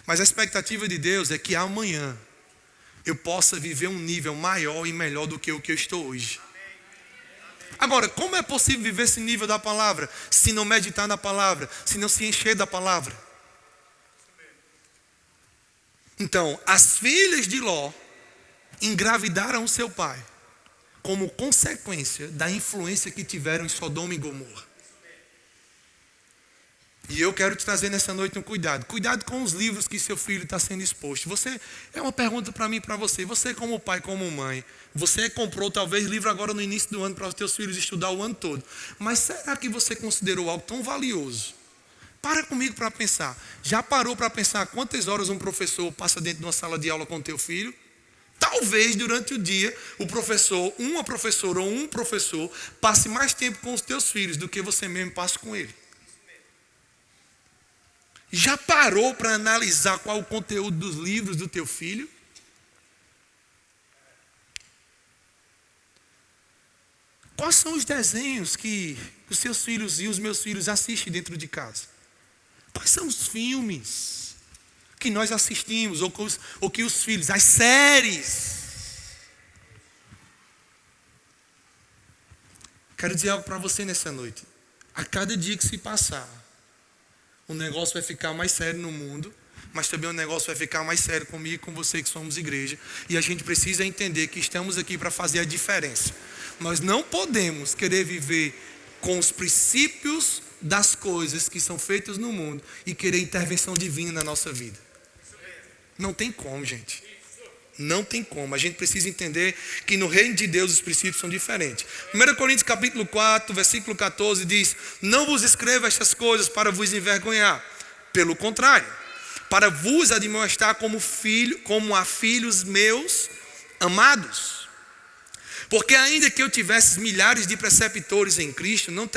Mas a expectativa de Deus é que amanhã eu possa viver um nível maior e melhor do que o que eu estou hoje. Agora, como é possível viver esse nível da palavra se não meditar na palavra, se não se encher da palavra? Então, as filhas de Ló engravidaram o seu pai como consequência da influência que tiveram em Sodoma e Gomorra. E eu quero te trazer nessa noite um cuidado. Cuidado com os livros que seu filho está sendo exposto. É uma pergunta para mim e para você. Você como pai, como mãe, você comprou talvez livro agora no início do ano para os teus filhos estudar o ano todo. Mas será que você considerou algo tão valioso? Para comigo para pensar. Já parou para pensar quantas horas um professor passa dentro de uma sala de aula com o teu filho? Talvez durante o dia uma professora ou um professor passe mais tempo com os teus filhos do que você mesmo passa com ele. Já parou para analisar qual é o conteúdo dos livros do teu filho? Quais são os desenhos que os seus filhos e os meus filhos assistem dentro de casa? Quais são os filmes que nós assistimos, ou que os filhos, as séries? Quero dizer algo para você nessa noite. A cada dia que se passar, o negócio vai ficar mais sério no mundo, mas também o negócio vai ficar mais sério comigo e com você que somos igreja. E a gente precisa entender que estamos aqui para fazer a diferença. Nós não podemos querer viver com os princípios das coisas que são feitas no mundo e querer intervenção divina na nossa vida. Não tem como, gente. Não tem como. A gente precisa entender que no reino de Deus os princípios são diferentes. 1 Coríntios capítulo 4, versículo 14 diz: não vos escrevo estas coisas para vos envergonhar. Pelo contrário, para vos admoestar como a filhos meus amados. Porque ainda que eu tivesse milhares de preceptores em Cristo, não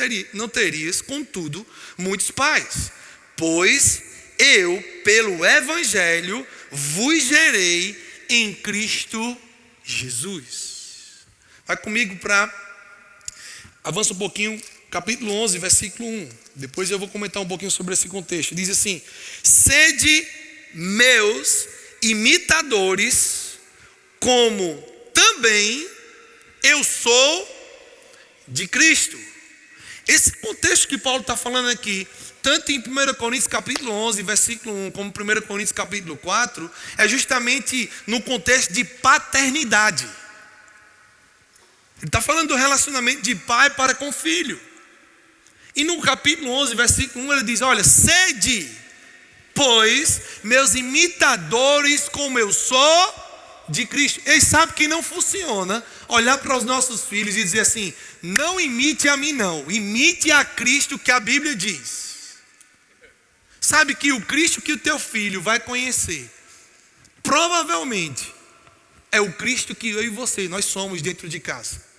terias, contudo, muitos pais. Pois eu, pelo Evangelho, vos gerei em Cristo Jesus. Vai comigo avança um pouquinho, capítulo 11, versículo 1. Depois eu vou comentar um pouquinho sobre esse contexto. Diz assim: sede meus imitadores, como também eu sou de Cristo. Esse contexto que Paulo está falando aqui, tanto em 1 Coríntios capítulo 11, versículo 1, como 1 Coríntios capítulo 4, é justamente no contexto de paternidade. Ele está falando do relacionamento de pai para com filho. E no capítulo 11, versículo 1, ele diz: olha, sede, pois, meus imitadores, como eu sou de Cristo. Ele sabe que não funciona olhar para os nossos filhos e dizer assim: não imite a mim não, imite a Cristo que a Bíblia diz. Sabe que o Cristo que o teu filho vai conhecer, provavelmente, é o Cristo que eu e você, nós somos dentro de casa.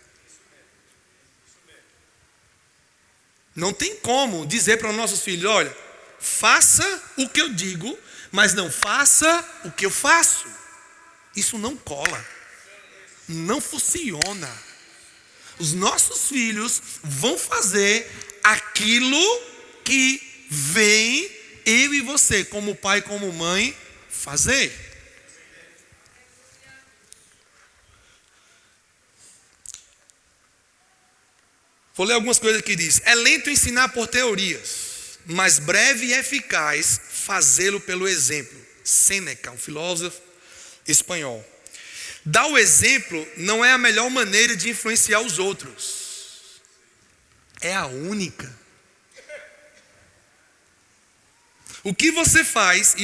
Não tem como dizer para os nossos filhos: olha, faça o que eu digo, mas não faça o que eu faço. Isso não cola, não funciona. Os nossos filhos vão fazer aquilo que vem eu e você, como pai e como mãe, fazer. Vou ler algumas coisas que diz: é lento ensinar por teorias, mas breve e eficaz fazê-lo pelo exemplo. Sêneca, um filósofo espanhol. Dar o exemplo não é a melhor maneira de influenciar os outros, é a única. O que você faz,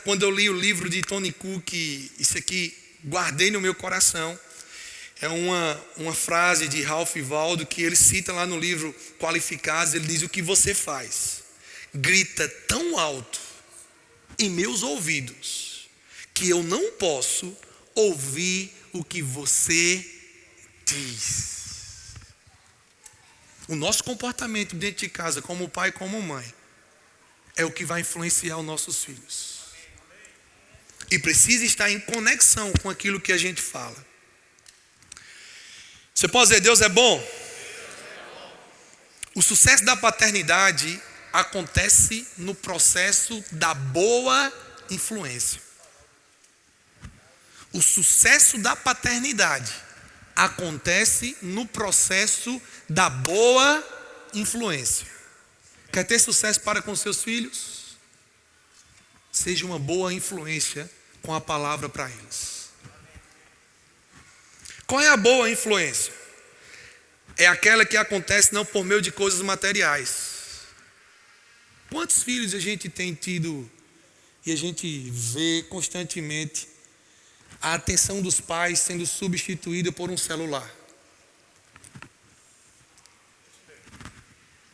quando eu li o livro de Tony Cook, isso aqui guardei no meu coração. É uma frase de Ralph Waldo que ele cita lá no livro Qualificados. Ele diz: o que você faz grita tão alto em meus ouvidos que eu não posso ouvir o que você diz. O nosso comportamento dentro de casa, como pai e como mãe, é o que vai influenciar os nossos filhos. E precisa estar em conexão com aquilo que a gente fala. Você pode dizer: Deus é bom? O sucesso da paternidade acontece no processo da boa influência. O sucesso da paternidade acontece no processo da boa influência. Quer ter sucesso para com seus filhos? Seja uma boa influência com a palavra para eles. Qual é a boa influência? É aquela que acontece não por meio de coisas materiais. Quantos filhos a gente tem tido e a gente vê constantemente a atenção dos pais sendo substituída por um celular?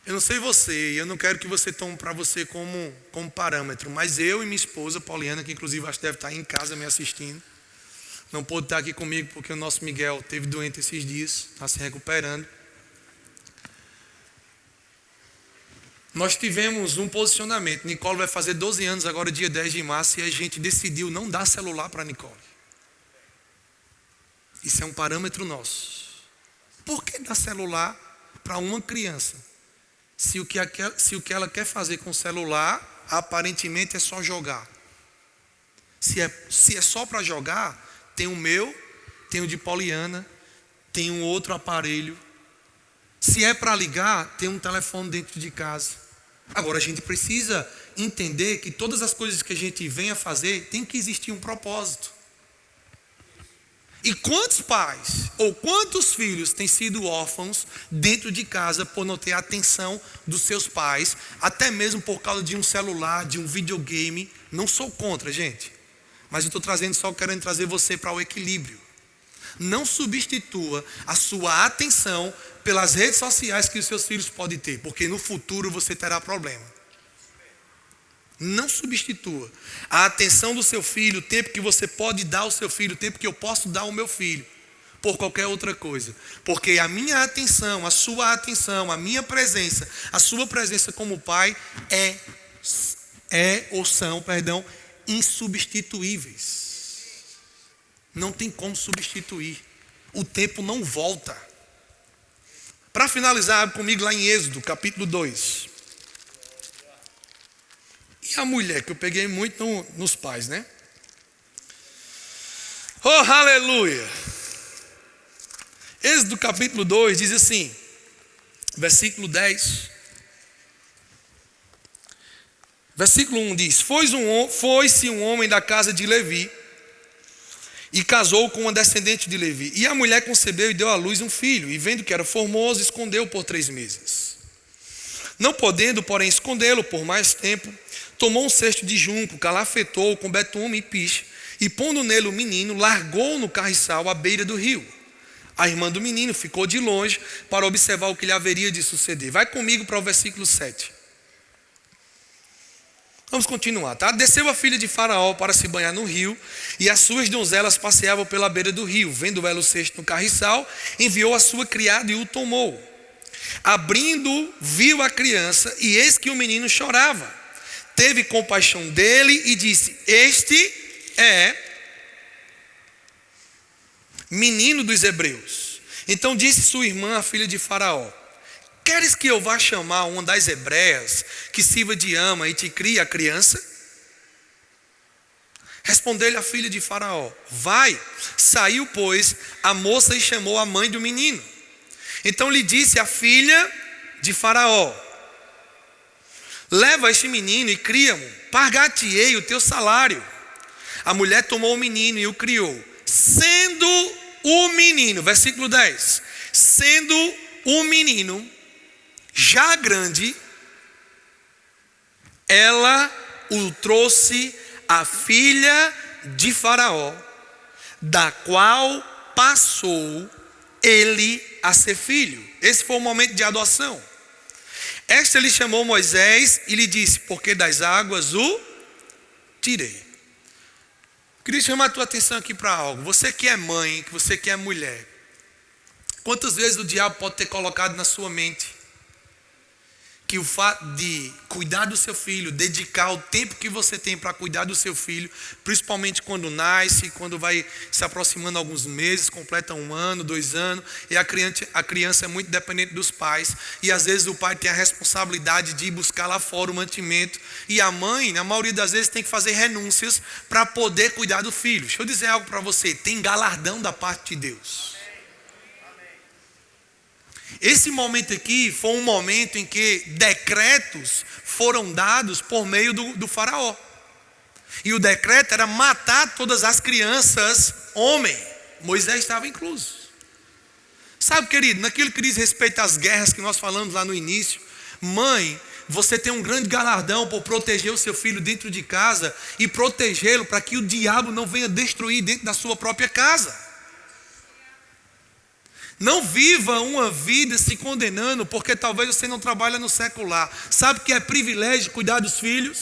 Eu não sei você, e eu não quero que você tome para você como parâmetro, mas eu e minha esposa, Pauliana, que inclusive acho que deve estar aí em casa me assistindo, não pôde estar aqui comigo porque o nosso Miguel teve doente esses dias, está se recuperando. Nós tivemos um posicionamento. Nicole vai fazer 12 anos agora, dia 10 de março, e a gente decidiu não dar celular para Nicole. Isso é um parâmetro nosso. Por que dar celular para uma criança? Se o que ela quer fazer com o celular, aparentemente é só jogar. Se é só para jogar, tem o meu, tem o de Pauliana, tem um outro aparelho. Se é para ligar, tem um telefone dentro de casa. Agora a gente precisa entender que todas as coisas que a gente vem a fazer, tem que existir um propósito. E quantos pais ou quantos filhos têm sido órfãos dentro de casa por não ter a atenção dos seus pais, até mesmo por causa de um celular, de um videogame? Não sou contra, gente, mas eu estou querendo trazer você para o equilíbrio. Não substitua a sua atenção pelas redes sociais que os seus filhos podem ter, porque no futuro você terá problema. Não substitua a atenção do seu filho, o tempo que você pode dar ao seu filho, o tempo que eu posso dar ao meu filho, por qualquer outra coisa. Porque a minha atenção, a sua atenção, a minha presença, a sua presença como pai são insubstituíveis. Não tem como substituir. O tempo não volta. Para finalizar comigo lá em Êxodo, capítulo 2. E a mulher, que eu peguei muito nos pais, né? Oh, aleluia! Êxodo capítulo 2 diz assim, versículo 10. Versículo 1 diz: Foi-se um homem da casa de Levi e casou com uma descendente de Levi. E a mulher concebeu e deu à luz um filho. E vendo que era formoso, escondeu por 3 meses. Não podendo, porém, escondê-lo por mais tempo, tomou um cesto de junco, calafetou com betume e piche, e pondo nele o menino, largou no carriçal à beira do rio. A irmã do menino ficou de longe para observar o que lhe haveria de suceder. Vai comigo para o versículo 7. Vamos continuar, tá? Desceu a filha de Faraó para se banhar no rio, e as suas donzelas passeavam pela beira do rio. Vendo ela o cesto no carriçal, enviou a sua criada e o tomou. Abrindo, viu a criança, e eis que o menino chorava. Teve compaixão dele e disse: Este é menino dos hebreus. Então disse sua irmã, a filha de Faraó: Queres que eu vá chamar uma das hebreias, que sirva de ama e te crie a criança? Respondeu-lhe a filha de Faraó: Vai. Saiu, pois, a moça e chamou a mãe do menino. Então lhe disse a filha de Faraó: Leva este menino e cria-mo, pagar-te-ei o teu salário. A mulher tomou o menino e o criou. Sendo o menino, versículo 10, sendo o menino já grande, ela o trouxe à filha de Faraó, da qual passou ele a ser filho. Esse foi o momento de adoção. Esta lhe chamou Moisés e lhe disse: Porque das águas o tirei. Queria chamar a tua atenção aqui para algo. Você que é mãe, que você que é mulher, quantas vezes o diabo pode ter colocado na sua mente que o fato de cuidar do seu filho, dedicar o tempo que você tem para cuidar do seu filho, principalmente quando nasce, quando vai se aproximando alguns meses, completa 1 ano, 2 anos, e a criança é muito dependente dos pais, e às vezes o pai tem a responsabilidade de ir buscar lá fora o mantimento, e a mãe, na maioria das vezes, tem que fazer renúncias para poder cuidar do filho. Deixa eu dizer algo para você: tem galardão da parte de Deus. Esse momento aqui foi um momento em que decretos foram dados por meio do faraó. E o decreto era matar todas as crianças homem. Moisés estava incluso. Sabe, querido, naquilo que diz respeito às guerras que nós falamos lá no início, mãe, você tem um grande galardão por proteger o seu filho dentro de casa e protegê-lo para que o diabo não venha destruir dentro da sua própria casa. Não viva uma vida se condenando porque talvez você não trabalha no secular. Sabe que é privilégio cuidar dos filhos?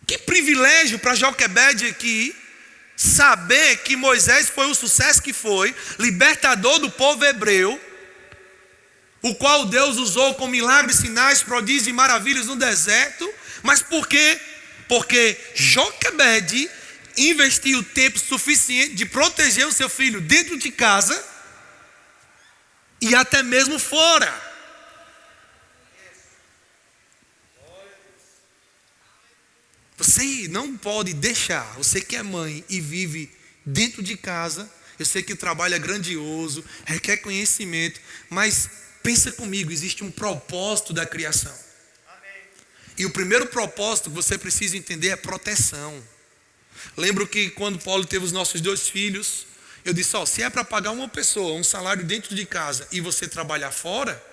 Que privilégio para Joquebede aqui saber que Moisés foi o sucesso que foi, libertador do povo hebreu, o qual Deus usou com milagres, sinais, prodígios e maravilhas no deserto. Mas por quê? Porque Joquebede investiu tempo suficiente de proteger o seu filho dentro de casa e até mesmo fora. Você não pode deixar, você que é mãe e vive dentro de casa, eu sei que o trabalho é grandioso, requer conhecimento, mas pensa comigo, existe um propósito da criação. E o primeiro propósito que você precisa entender é proteção. Lembro que quando Paulo teve os nossos 2 filhos, eu disse: se é para pagar uma pessoa um salário dentro de casa e você trabalhar fora,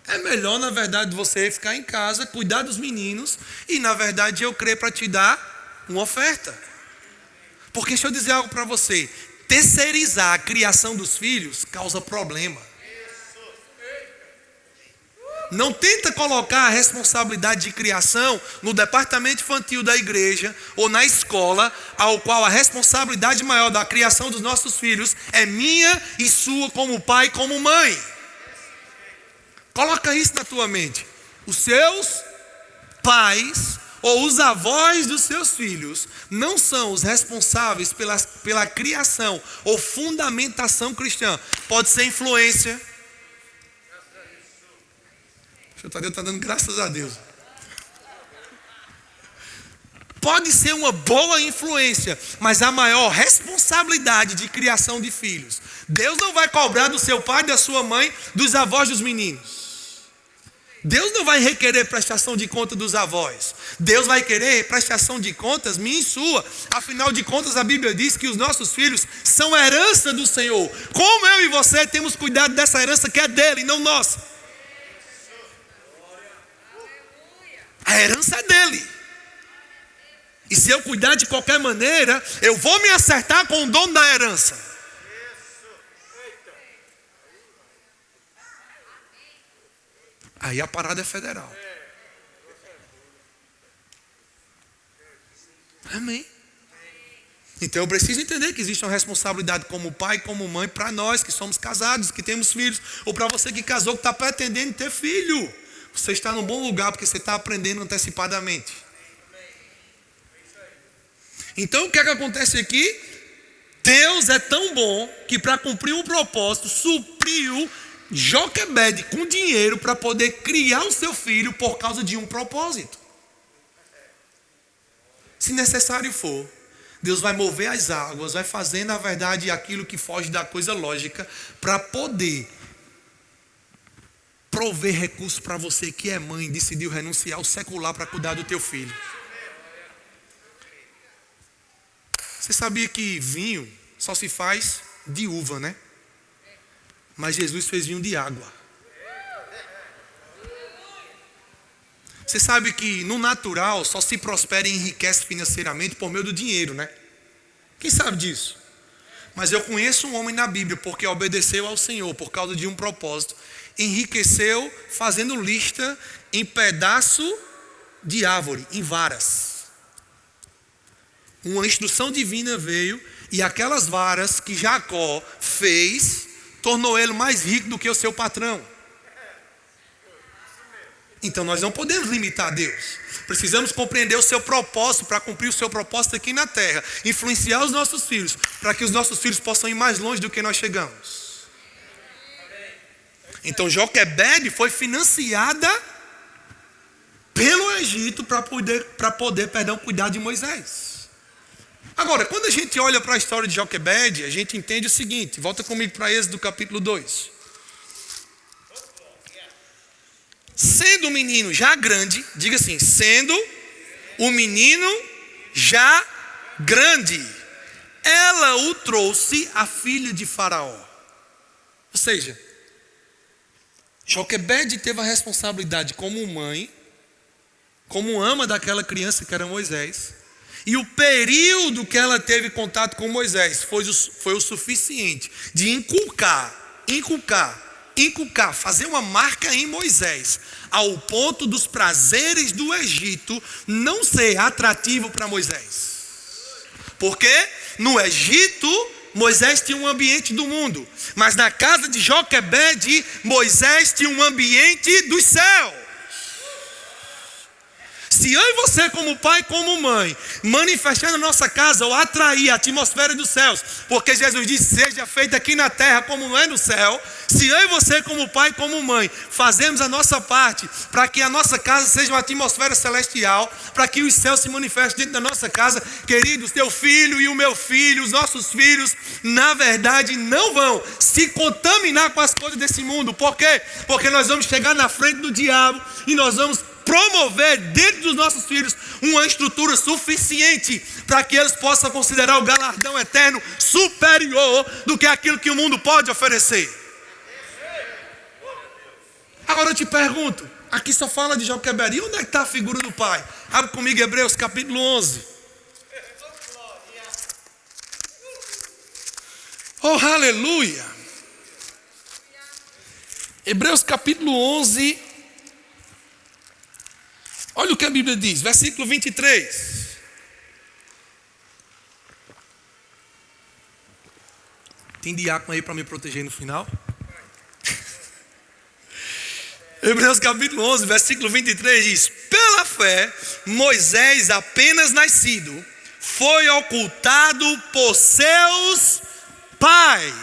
é melhor, na verdade, você ficar em casa, cuidar dos meninos e, na verdade, eu creio para te dar uma oferta. Porque deixa eu dizer algo para você: terceirizar a criação dos filhos causa problema. não tenta colocar a responsabilidade de criação no departamento infantil da igreja ou na escola, ao qual a responsabilidade maior da criação dos nossos filhos é minha e sua como pai e como mãe. Coloca isso na tua mente. Os seus pais ou os avós dos seus filhos não são os responsáveis pela criação ou fundamentação cristã. Pode ser influência. O Tadeu está dando graças a Deus. Pode ser uma boa influência, mas a maior responsabilidade de criação de filhos, Deus não vai cobrar do seu pai, da sua mãe, dos avós dos meninos. Deus não vai requerer prestação de conta dos avós. Deus vai querer prestação de contas minha e sua. Afinal de contas, a Bíblia diz que os nossos filhos são herança do Senhor. Como eu e você temos cuidado dessa herança que é dele, não nossa. A herança é dele. E se eu cuidar de qualquer maneira, eu vou me acertar com o dono da herança. Aí a parada é federal. Amém. Então eu preciso entender que existe uma responsabilidade como pai, como mãe, para nós que somos casados, que temos filhos, ou para você que casou, que está pretendendo ter filho. Você está num bom lugar porque você está aprendendo antecipadamente. Então o que é que acontece aqui? Deus é tão bom que para cumprir um propósito, supriu Joquebede com dinheiro para poder criar o seu filho por causa de um propósito. Se necessário for, Deus vai mover as águas, vai fazer na verdade aquilo que foge da coisa lógica para poder prover recursos para você que é mãe e decidiu renunciar ao secular para cuidar do teu filho. Você sabia que vinho só se faz de uva, né? Mas Jesus fez vinho de água. Você sabe que no natural só se prospera e enriquece financeiramente por meio do dinheiro, né? Quem sabe disso? Mas eu conheço um homem na Bíblia porque obedeceu ao Senhor por causa de um propósito. Enriqueceu fazendo lista em pedaço de árvore, em varas. Uma instrução divina veio e aquelas varas que Jacó fez tornou ele mais rico do que o seu patrão. Então nós não podemos limitar Deus. Precisamos compreender o seu propósito para cumprir o seu propósito aqui na terra. Influenciar os nossos filhos para que os nossos filhos possam ir mais longe do que nós chegamos. Então Joquebede foi financiada pelo Egito para poder cuidar de Moisés. Agora, quando a gente olha para a história de Joquebede, a gente entende o seguinte. Volta comigo para Êxodo capítulo 2. Sendo o menino já grande, diga assim, sendo o menino já grande, ela o trouxe à filha de Faraó. Ou seja, Joquebede teve a responsabilidade como mãe, como ama daquela criança que era Moisés. E o período que ela teve contato com Moisés foi o suficiente de inculcar, fazer uma marca em Moisés, ao ponto dos prazeres do Egito não ser atrativo para Moisés. Porque no Egito, Moisés tinha um ambiente do mundo, mas na casa de Joquebede, Moisés tinha um ambiente dos céus. Se eu e você como pai e como mãe manifestar na nossa casa ou atrair a atmosfera dos céus, porque Jesus disse, seja feita aqui na terra como é no céu. Se eu e você como pai e como mãe fazemos a nossa parte para que a nossa casa seja uma atmosfera celestial, para que os céus se manifestem dentro da nossa casa, queridos, teu filho e o meu filho, os nossos filhos, na verdade não vão se contaminar com as coisas desse mundo. Por quê? Porque nós vamos chegar na frente do diabo e nós vamos promover dentro dos nossos filhos uma estrutura suficiente para que eles possam considerar o galardão eterno superior do que aquilo que o mundo pode oferecer. Agora eu te pergunto, aqui só fala de Joquebede, e onde é que está a figura do pai? Abre comigo Hebreus capítulo 11. Oh, aleluia! Hebreus capítulo 11, Olha o que a Bíblia diz, versículo 23. Tem diácono aí para me proteger no final? Hebreus capítulo 11, versículo 23 diz: pela fé, Moisés, apenas nascido, foi ocultado por seus pais.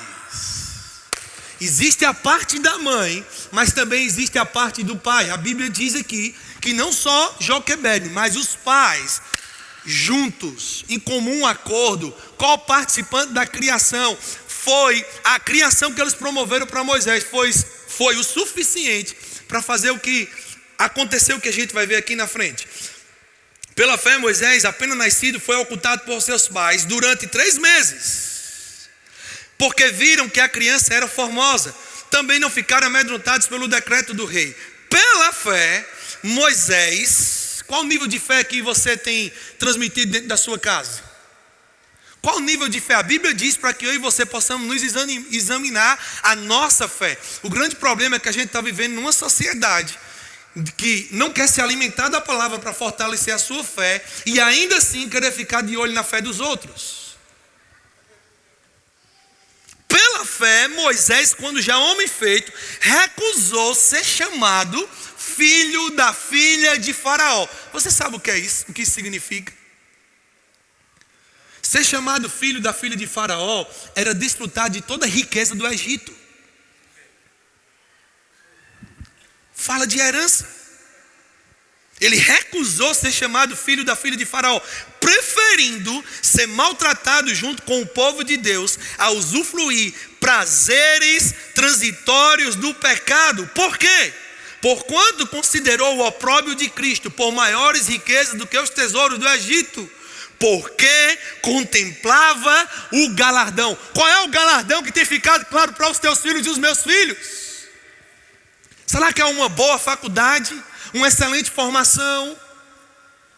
Existe a parte da mãe, mas também existe a parte do pai. A Bíblia diz aqui que não só Joquebede, mas os pais, juntos, em comum acordo, co-participante da criação, foi a criação que eles promoveram para Moisés, foi o suficiente para fazer o que aconteceu, o que a gente vai ver aqui na frente. Pela fé, Moisés, apenas nascido, foi ocultado por seus pais durante 3 meses, porque viram que a criança era formosa. Também não ficaram amedrontados pelo decreto do rei. Pela fé, Moisés, qual o nível de fé que você tem transmitido dentro da sua casa? Qual o nível de fé? A Bíblia diz para que eu e você possamos nos examinar a nossa fé. O grande problema é que a gente está vivendo numa sociedade que não quer se alimentar da palavra para fortalecer a sua fé e ainda assim querer ficar de olho na fé dos outros. Pela fé, Moisés, quando já homem feito, recusou ser chamado filho da filha de Faraó. Você sabe o que é isso? O que isso significa? Ser chamado filho da filha de Faraó era desfrutar de toda a riqueza do Egito. Fala de herança. Ele recusou ser chamado filho da filha de Faraó, preferindo ser maltratado junto com o povo de Deus a usufruir prazeres transitórios do pecado. Por quê? Porquanto considerou o opróbrio de Cristo por maiores riquezas do que os tesouros do Egito, porque contemplava o galardão. Qual é o galardão que tem ficado claro para os teus filhos e os meus filhos? Será que é uma boa faculdade? Uma excelente formação?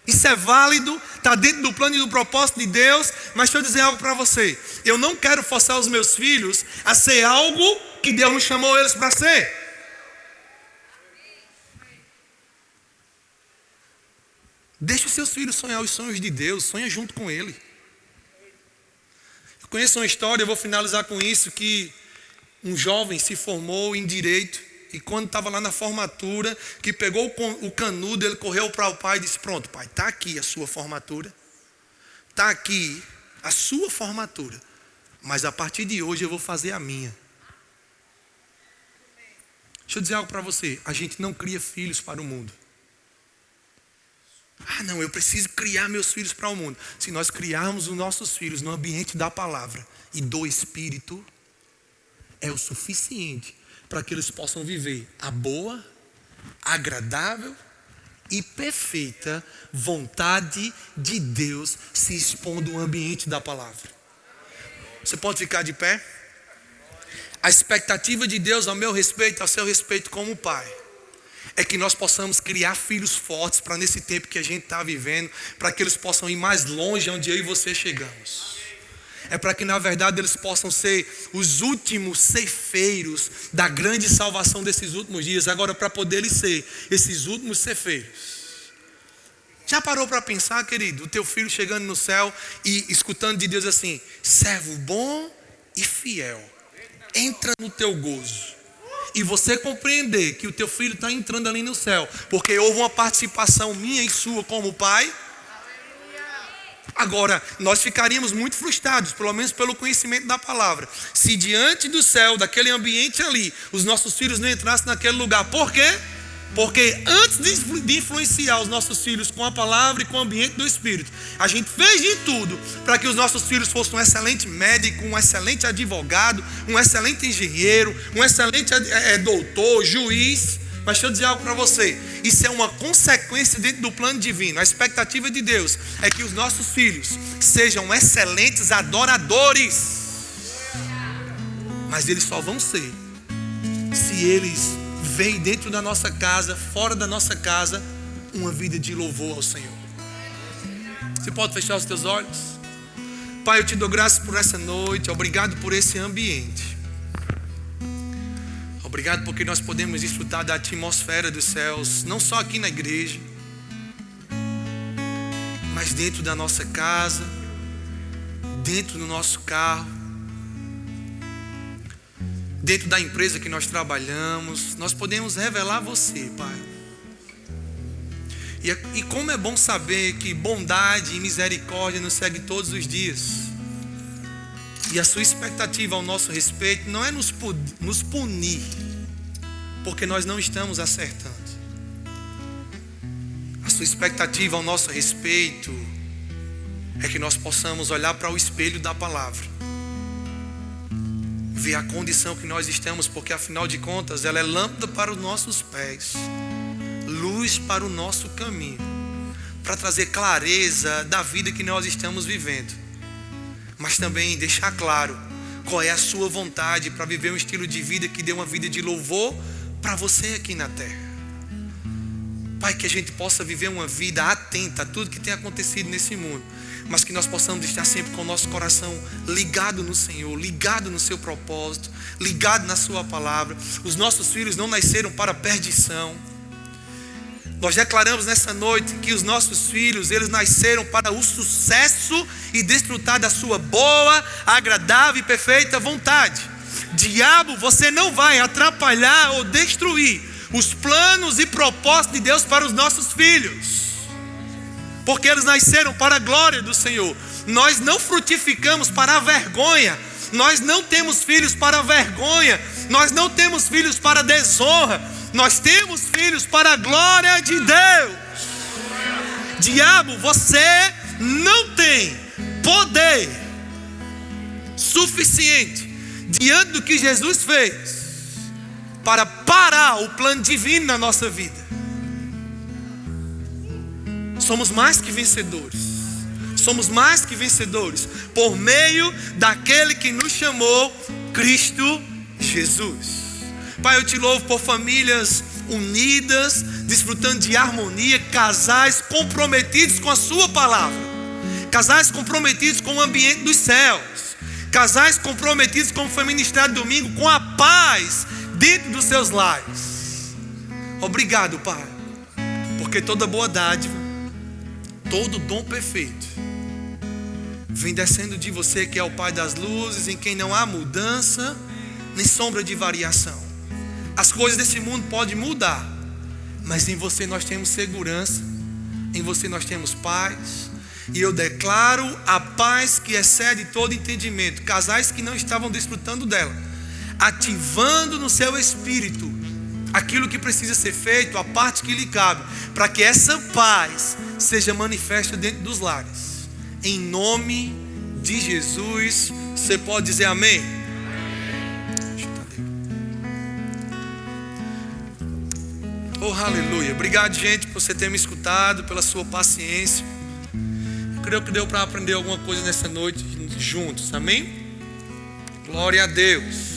Isso é válido, está dentro do plano e do propósito de Deus. Mas deixa eu dizer algo para você. Eu não quero forçar os meus filhos a ser algo que Deus não chamou eles para ser. Deixa os seus filhos sonhar os sonhos de Deus, sonha junto com Ele. Eu conheço uma história, eu vou finalizar com isso, que um jovem se formou em Direito e quando estava lá na formatura, que pegou o canudo, ele correu para o pai e disse: pronto, pai, está aqui a sua formatura, está aqui a sua formatura, mas a partir de hoje eu vou fazer a minha. Deixa eu dizer algo para você, a gente não cria filhos para o mundo. Ah, não, eu preciso criar meus filhos para o mundo. Se nós criarmos os nossos filhos no ambiente da palavra e do Espírito, é o suficiente para que eles possam viver a boa, agradável e perfeita vontade de Deus se expondo no ambiente da palavra. Você pode ficar de pé? A expectativa de Deus ao meu respeito, ao seu respeito como pai, é que nós possamos criar filhos fortes para nesse tempo que a gente está vivendo, para que eles possam ir mais longe onde eu e você chegamos. É para que na verdade eles possam ser os últimos ceifeiros da grande salvação desses últimos dias. Agora, para poder eles ser esses últimos ceifeiros, já parou para pensar, querido, o teu filho chegando no céu e escutando de Deus assim: servo bom e fiel, entra no teu gozo. E você compreender que o teu filho está entrando ali no céu, porque houve uma participação minha e sua como pai. Agora, nós ficaríamos muito frustrados, pelo menos pelo conhecimento da palavra, se diante do céu, daquele ambiente ali, os nossos filhos não entrassem naquele lugar. Por quê? Porque antes de influenciar os nossos filhos com a palavra e com o ambiente do Espírito, a gente fez de tudo para que os nossos filhos fossem um excelente médico, um excelente advogado, um excelente engenheiro, um excelente doutor, juiz. Mas deixa eu dizer algo para você, isso é uma consequência dentro do plano divino. A expectativa de Deus é que os nossos filhos sejam excelentes adoradores, mas eles só vão ser se eles veem dentro da nossa casa, fora da nossa casa, uma vida de louvor ao Senhor. Você pode fechar os teus olhos? Pai, eu te dou graças por essa noite, obrigado por esse ambiente. Obrigado porque nós podemos desfrutar da atmosfera dos céus, não só aqui na igreja, mas dentro da nossa casa, dentro do nosso carro, dentro da empresa que nós trabalhamos, nós podemos revelar você, Pai. E como é bom saber que bondade e misericórdia nos segue todos os dias. E a sua expectativa ao nosso respeito não é nos punir, porque nós não estamos acertando. A sua expectativa ao nosso respeito é que nós possamos olhar para o espelho da palavra, ver a condição que nós estamos, porque afinal de contas ela é lâmpada para os nossos pés, luz para o nosso caminho, para trazer clareza da vida que nós estamos vivendo, mas também deixar claro qual é a sua vontade para viver um estilo de vida que dê uma vida de louvor para você aqui na terra. Pai, que a gente possa viver uma vida atenta a tudo que tem acontecido nesse mundo, mas que nós possamos estar sempre com o nosso coração ligado no Senhor, ligado no seu propósito, ligado na sua palavra. Os nossos filhos não nasceram para a perdição. Nós declaramos nessa noite que os nossos filhos, eles nasceram para o sucesso e desfrutar da sua boa, agradável e perfeita vontade. Diabo, você não vai atrapalhar ou destruir os planos e propósitos de Deus para os nossos filhos, porque eles nasceram para a glória do Senhor. Nós não frutificamos para a vergonha. Nós não temos filhos para a vergonha. Nós não temos filhos para a desonra. Nós temos filhos para a glória de Deus. Diabo, você não tem poder suficiente diante do que Jesus fez para parar o plano divino na nossa vida. Somos mais que vencedores. Somos mais que vencedores por meio daquele que nos chamou, Cristo Jesus. Pai, eu te louvo por famílias unidas, desfrutando de harmonia, casais comprometidos com a sua palavra, casais comprometidos com o ambiente dos céus, casais comprometidos, como foi ministrado domingo, com a paz dentro dos seus lares. Obrigado, Pai, porque toda boa dádiva, todo dom perfeito vem descendo de você, que é o Pai das luzes, em quem não há mudança nem sombra de variação. As coisas desse mundo podem mudar, mas em você nós temos segurança, em você nós temos paz. E eu declaro a paz que excede todo entendimento. Casais que não estavam desfrutando dela, ativando no seu espírito aquilo que precisa ser feito, a parte que lhe cabe, para que essa paz seja manifesta dentro dos lares. Em nome de Jesus, você pode dizer amém? Oh, aleluia. Obrigado, gente, por você ter me escutado, pela sua paciência. Eu creio que deu para aprender alguma coisa nessa noite juntos, amém? Glória a Deus.